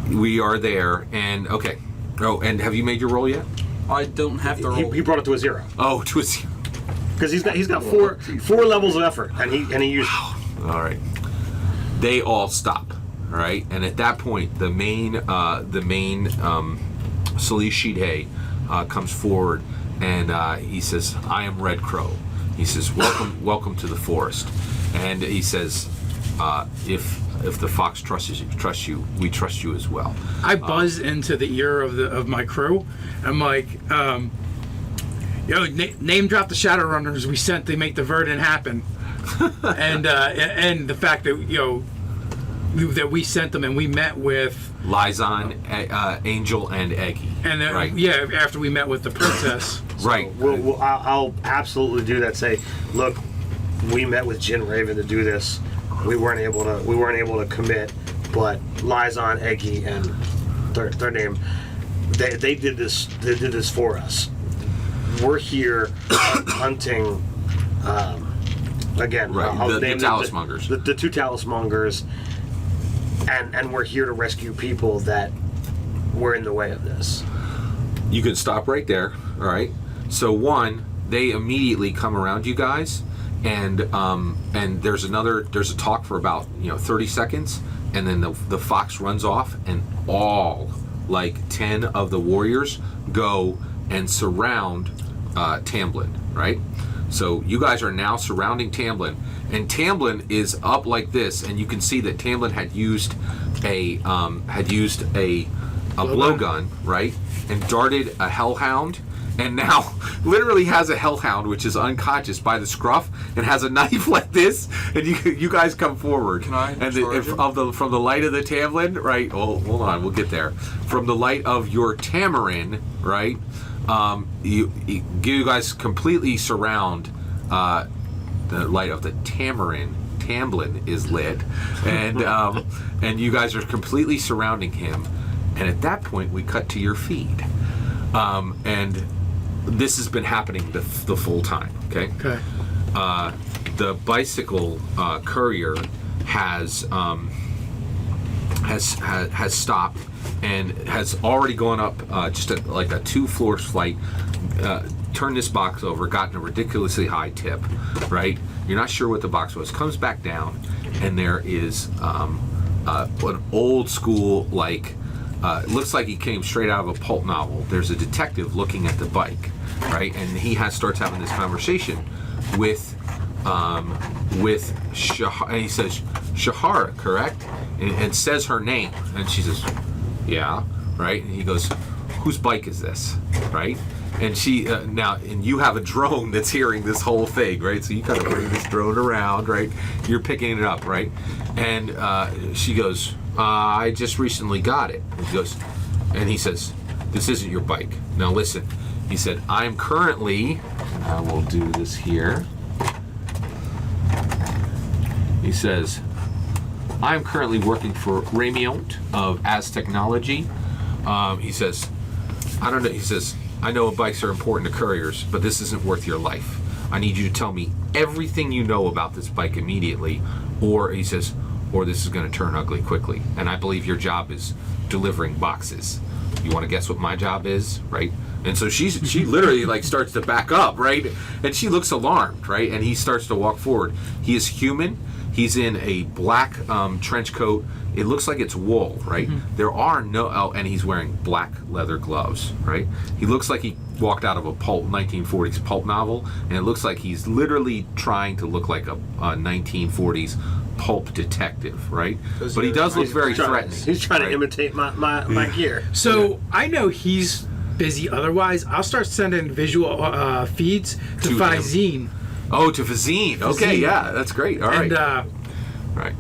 we are there, and okay. Oh, and have you made your roll yet? I don't have to roll. He brought it to a 0 Oh, to a 0. because he's got four levels of effort, and he used. All right. They all stop. All right, and at that point, the main Salish Shidhe comes forward, and he says, "I am Red Crow." He says, "Welcome to the forest," and he says, "If the fox trusts you, we trust you as well." I buzz into the ear of my crew. I'm like, name drop the Shadowrunners we sent to make the Verdant happen, and the fact that that we sent them and we met with Lyzon, Angel, and Eggy. And then, right? after we met with the princess. Right. I'll absolutely do that. Say, look, we met with Jin Raven to do this. We weren't able to commit, but Lyzon, Eggy, and their name, they did this. They did this for us. We're here hunting. Again, right. I'll The name Talismongers. The two Talismongers. And we're here to rescue people that were in the way of this. You can stop right there. All right. So they immediately come around you guys, and there's a talk for about 30 seconds, and then the fox runs off, and all 10 of the warriors go and surround Tamblin. Right. So you guys are now surrounding Tamblin, and Tamblin is up like this, and you can see that Tamblin had used a blowgun, right, and darted a hellhound, and now literally has a hellhound which is unconscious by the scruff and has a knife like this, and you guys come forward. Can I and charge him? from the light of the Tamblin, right? Oh, hold on, we'll get there. From the light of your Tamarin, right? You guys completely surround the light of the Tamblin is lit, and you guys are completely surrounding him. And at that point, we cut to your feed, and this has been happening the full time. Okay. Okay. The bicycle courier has stopped and has already gone up just a 2-floor flight, turned this box over, gotten a ridiculously high tip, right? You're not sure what the box was. Comes back down, and there is an old school, looks like he came straight out of a pulp novel. There's a detective looking at the bike, right? And he starts having this conversation with Shahara, and he says, "Shahara, correct?" And says her name, and she says, "Yeah," right? And he goes, "Whose bike is this?" Right? And she and you have a drone that's hearing this whole thing, right? So you kind of bring this drone around, right? You're picking it up, right? And she goes, "I just recently got it." And he says, "This isn't your bike. Now listen." He said, "I'm currently," I will do this here. He says, "I'm currently working for Ramiont of Az Technology." He says, "I don't know." He says, "I know bikes are important to couriers, but this isn't worth your life. I need you to tell me everything you know about this bike immediately, or," he says, "or this is going to turn ugly quickly. And I believe your job is delivering boxes. You want to guess what my job is, right?" And so she literally starts to back up, right? And she looks alarmed, right? And he starts to walk forward. He is human. He's in a black trench coat. It looks like it's wool, right? Mm-hmm. There are and he's wearing black leather gloves, right? He looks like he walked out of a 1940s pulp novel, and it looks like he's literally trying to look like a 1940s pulp detective, right? But he does look very threatening. He's trying to imitate my gear. So I know he's busy otherwise, I'll start sending visual feeds to To him. Fizine. Oh, to Fizine. Okay, Fizine. yeah, that's great. All right. And right.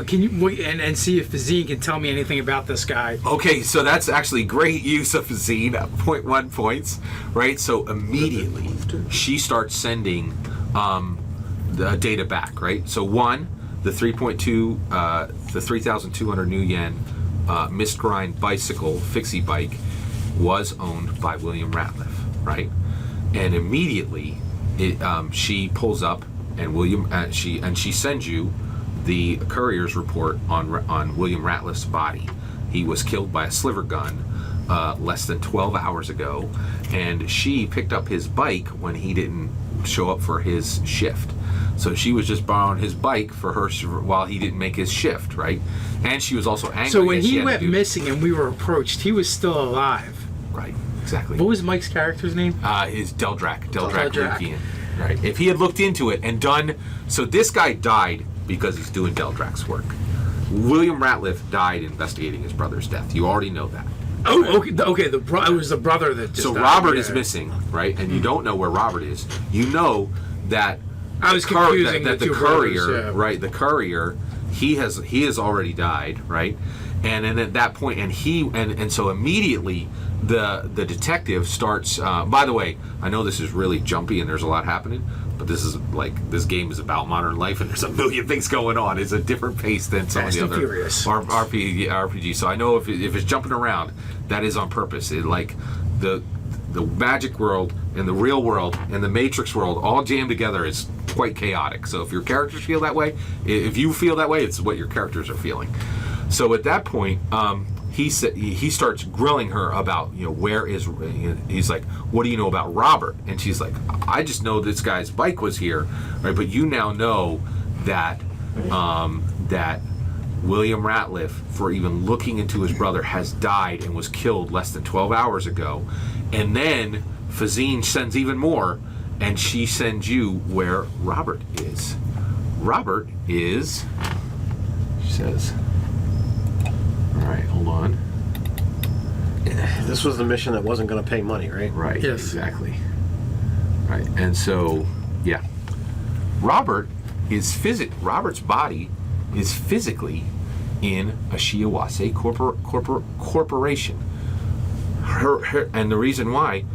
can you and see if Fizine can tell me anything about this guy? Okay, so that's actually great use of Fizine at 0.1 points, right? So immediately she starts sending the data back, right? So one, the 3.2, the 3,200 new yen mist grind bicycle fixie bike was owned by William Ratliff, right? And immediately she pulls up and she sends you the courier's report on William Ratliff's body. He was killed by a sliver gun less than 12 hours ago, and she picked up his bike when he didn't show up for his shift. So she was just borrowing his bike for her while he didn't make his shift, right? And she was also angry. So when that she he had to went do- missing and we were approached, he was still alive. right, exactly. What was Mike's character's name? Is Deldrak Deldrak. Lukian. Right. If he had looked into it and done, so this guy died because he's doing Deldrak's work. William Ratliff died investigating his brother's death. You already know that. Oh, okay. It was the brother that just So died. Robert Yeah. is missing, right? And you don't know where Robert is. You know that I was the cour- confusing that the the two courier, brothers, yeah. right? The courier, he has already died, right? And then at that point, and so immediately the detective starts. By the way, I know this is really jumpy and there's a lot happening, but this game is about modern life and there's a million things going on. It's a different pace than some Fast of and the other Furious. RPG. So I know if it's jumping around, that is on purpose. The magic world and the real world and the Matrix world all jammed together is quite chaotic. So if your characters feel that way, if you feel that way, it's what your characters are feeling. So at that point, he starts grilling her about, where is, he's like, what do you know about Robert? And she's like, I just know this guy's bike was here, right? But you now know that that William Ratliff, for even looking into his brother, has died and was killed less than 12 hours ago. And then Fizine sends even more, and she sends you where Robert is. Robert is, she says, all right, hold on. This was the mission that wasn't going to pay money, right? Right, Yes. exactly. Right, and so, yeah. Robert's body is physically in a Shiawase corporation. And the reason why,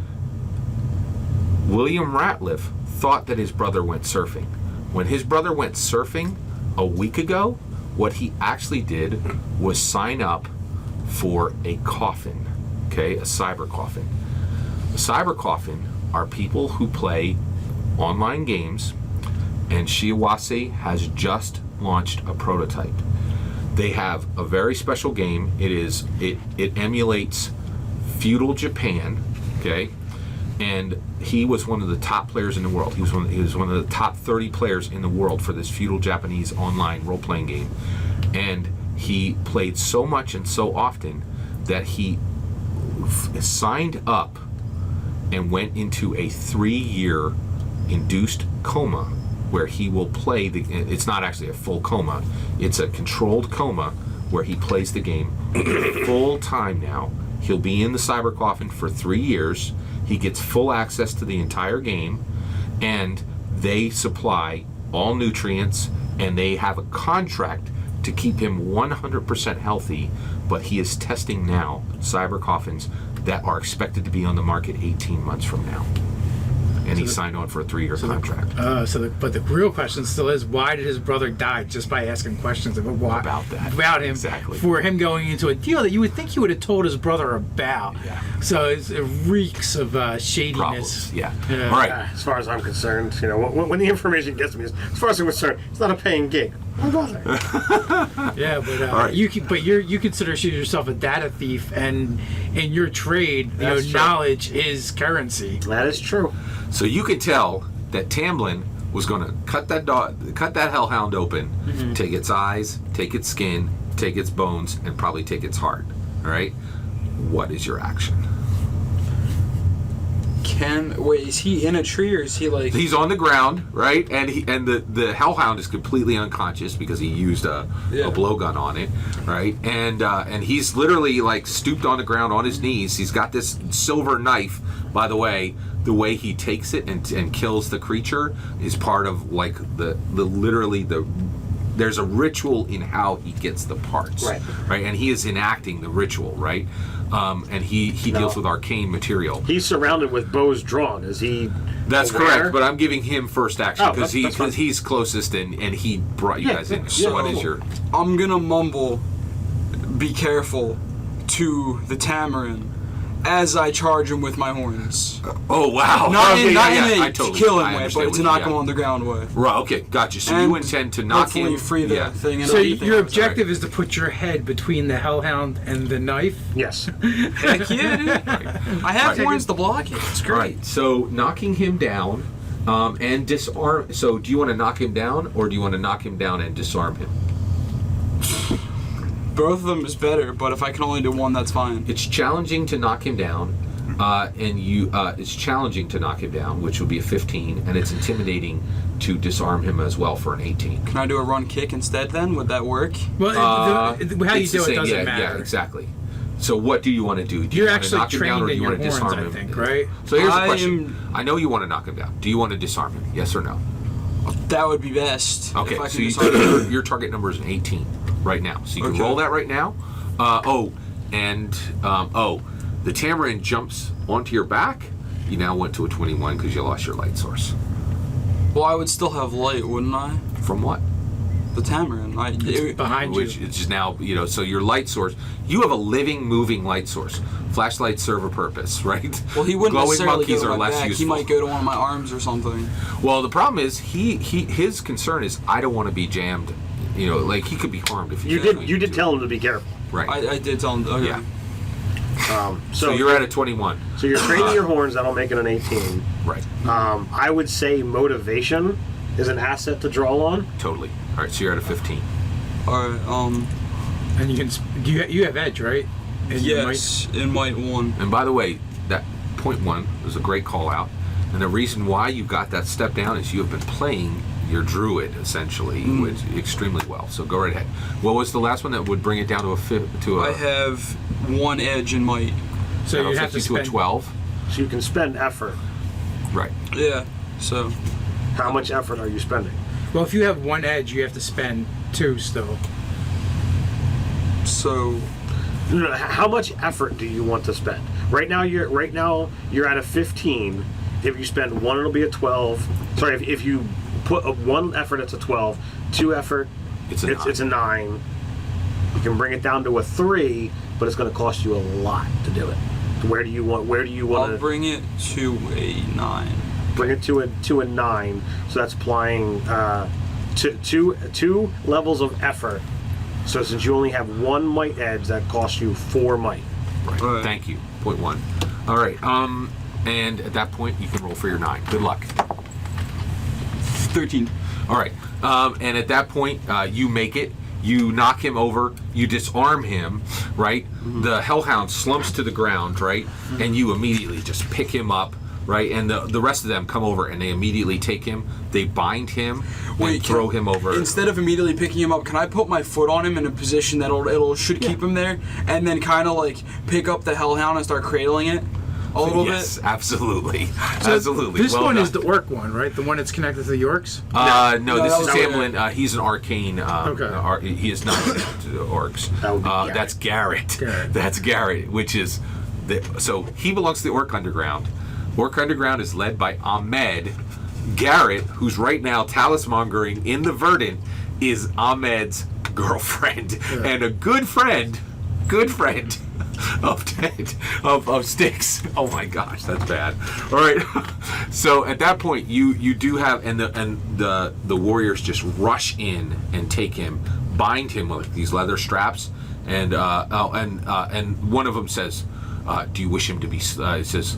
William Ratliff thought that his brother went surfing. When his brother went surfing a week ago, what he actually did was sign up for a coffin, okay, a cyber coffin. A cyber coffin are people who play online games, and Shiawase has just launched a prototype. They have a very special game. It emulates feudal Japan, okay, and he was one of the top players in the world. He was one of the top 30 players in the world for this feudal Japanese online role-playing game, and he played so much and so often that he signed up and went into a 3-year induced coma where he will play it's not actually a full coma, it's a controlled coma where he plays the game full time now. He'll be in the cyber coffin for 3 years. He gets full access to the entire game, and they supply all nutrients, and they have a contract to keep him 100% healthy, but he is testing now cyber coffins that are expected to be on the market 18 months from now. And he signed on for a 3-year contract. But the real question still is, why did his brother die? Just by asking questions about that. about him, Exactly. for him going into a deal that you would think he would have told his brother about. Yeah. So it reeks of shadiness. Problems. Yeah. Yeah. All right. As far as I'm concerned, when the information gets to me, as far as I'm concerned, it's not a paying gig. My brother. Yeah, but right. you consider yourself a data thief, and in your trade, That's true. knowledge is currency. That is true. So you could tell that Tamlin was going to cut that hellhound open, take its eyes, take its skin, take its bones, and probably take its heart. All right. What is your action? Wait, is he in a tree or is he like? He's on the ground, right? And the hellhound is completely unconscious because he used a blowgun on it, right? And he's literally like stooped on the ground on his knees. He's got this silver knife. By the way he takes it and kills the creature is part of like the there's a ritual in how he gets the parts, right? And he is enacting the ritual, right? And he deals with arcane material. He's surrounded with bows drawn. Is he? That's aware? correct, but I'm giving him first action because that's fine. he's closest and he brought you guys in. So what is your? I'm gonna mumble, "Be careful," to the Tamarin as I charge him with my horns. Oh wow! Not Okay, in I a totally- kill him I way, understand but what to you- knock yeah. him on the ground way. Right. Okay. Gotcha. So And you intend to knock hopefully him. free the thing. And So everything. your objective is to put your head between the hellhound and the knife. Yes. Heck yeah, dude. I have Right. horns to block it. It's great. Right. So knocking him down and disarm. So do you want to knock him down or do you want to knock him down and disarm him? Both of them is better, but if I can only do one, that's fine. It's challenging to knock him down, it's challenging to knock him down, which would be a 15, and it's intimidating to disarm him as well for an 18. Can I do a run kick instead then? Would that work? Well, how you It's do the it same- doesn't matter. Yeah, exactly. So what do you want to do? Do you You're want to actually knock him down trained or do in you your want to horns, disarm I him? think, right? So here's the I question. I know you want to knock him down. Do you want to disarm him? Yes or no? That would be best. Okay, If I so can disarm your target number is an 18 right now. So you can Okay. roll that right now. The Tamarin jumps onto your back. You now went to a 21 because you lost your light source. Well, I would still have light, wouldn't I? From what? The Tamarin. Behind Which you. is now, so your light source, you have a living, moving light source. Flashlights serve a purpose, right? Well, he wouldn't Glowing necessarily monkeys go to are my less back. useful. He might go to one of my arms or something. Well, the problem is his concern is I don't want to be jammed. Like he could be harmed if he You did tell him to be careful. right. I did tell him. Okay. Yeah. So So you're at a 21. So you're training your horns. That'll make it an 18. Right. I would say motivation is an asset to draw on. Totally. All right. So you're at a 15. All right. And you can. You have edge, right? And you Yes, in might 1. And by the way, that point 1 was a great call out. And the reason why you got that step down is you have been playing your druid essentially extremely well. So go right ahead. What was the last one that would bring it down to a? I have 1 edge in might. So that'll you take have to you to a spend 12. So you can spend effort. Right. Yeah. So How much effort are you spending? Well, if you have 1 edge, you have to spend 2 still. No, how much effort do you want to spend? Right now you're at a 15. If you spend 1, it'll be a 12. Sorry, if you put 1 effort, it's a 12. 2 effort, It's a 9. You can bring it down to a 3, but it's going to cost you a lot to do it. Where do you want I'll to bring it to a 9. bring it to a 9? So that's applying two levels of effort. So since you only have 1 might edge, that costs you 4 might. Right. All right. Thank you. Point 1. All right. And at that point, you can roll for your 9. Good luck. 13. All right. And at that point, you make it. You knock him over. You disarm him, right? Mm-hmm. The hellhound slumps to the ground, right? Mm-hmm. And you immediately just pick him up, right? And the rest of them come over and they immediately take him. They bind him and throw him over. Instead of immediately picking him up, can I put my foot on him in a position that should keep him there, and then kind of like pick up the hellhound and start cradling it a little yes, bit? absolutely. So Absolutely. This Well one done. is the orc one, right? The one that's connected to the orcs. No, this that is was Tamlin. He's an arcane. Okay. He is not connected to the orcs. That would be Garrett. That's Garrett. Garrett. That's Garrett, which is so he belongs to the Orc Underground. Orc Underground is led by Ahmed. Garrett, who's right now talismongering in the Verdant, is Ahmed's girlfriend and a good friend of Styx. Oh my gosh, that's bad. All right. So at that point, you do have and the warriors just rush in and take him, bind him with these leather straps, and one of them says, "Do you wish him to be?" It says,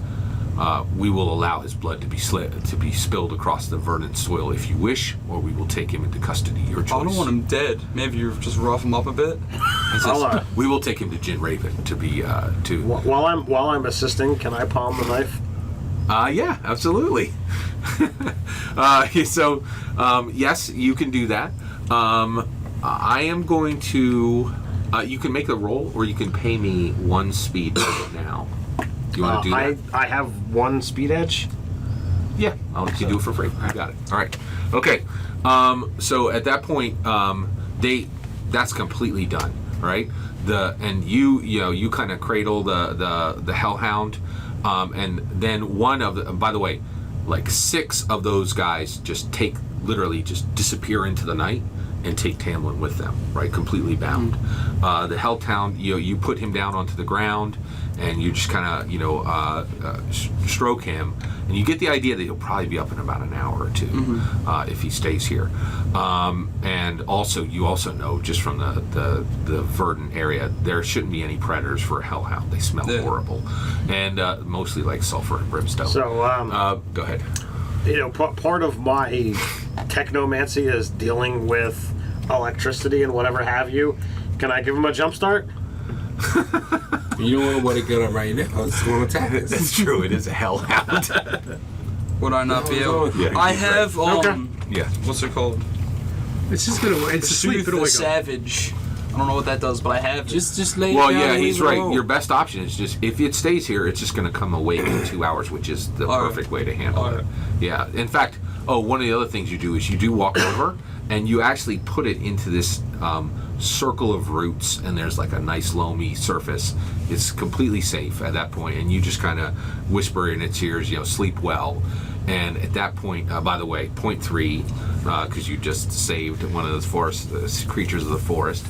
"We will allow his blood to be spilled across the verdant soil if you wish, or we will take him into custody. Your choice." I don't want him dead. Maybe you just rough him up a bit. It says, we will take him to Jin Raven to be to. While I'm assisting, can I palm the knife? Yeah, absolutely. So, yes, you can do that. I am going to. You can make a roll, or you can pay me 1 speed now. Do you want to do that? I have 1 speed edge. Yeah, I'll let you do it for free. You got it. All right. Okay. So at that point, that's completely done, right? You kind of cradle the hellhound, and then one of the. By the way, like 6 of those guys just literally disappear into the night and take Tamlin with them, right? Completely bound. The hellhound, you put him down onto the ground, and you just kind of stroke him, and you get the idea that he'll probably be up in about an hour or 2 if he stays here. And also, you also know just from the verdant area, there shouldn't be any predators for a hellhound. They smell horrible, and mostly like sulfur and brimstone. So go ahead. Part of my technomancy is dealing with electricity and whatever have you. Can I give him a jump start? You don't want to wake it up right now. It's going to attack us. That's true. It is a hellhound. Would I not be able? Yeah, I he's have Yeah. what's it called? It's just gonna. It's asleep. Soothe It'll the wake up. Savage. I don't know what that does, but I have Just lay Well, it down yeah, and he's leave it right. alone. Your best option is just, if it stays here, it's just going to come awake in 2 hours, which is the All right. perfect way to handle All it. right. Yeah. In fact, one of the other things you do is you do walk over and you actually put it into this circle of roots, and there's like a nice loamy surface. It's completely safe at that point, and you just kind of whisper in its ears, sleep well. And at that point, by the way, point 3, because you just saved one of those forest creatures of the forest.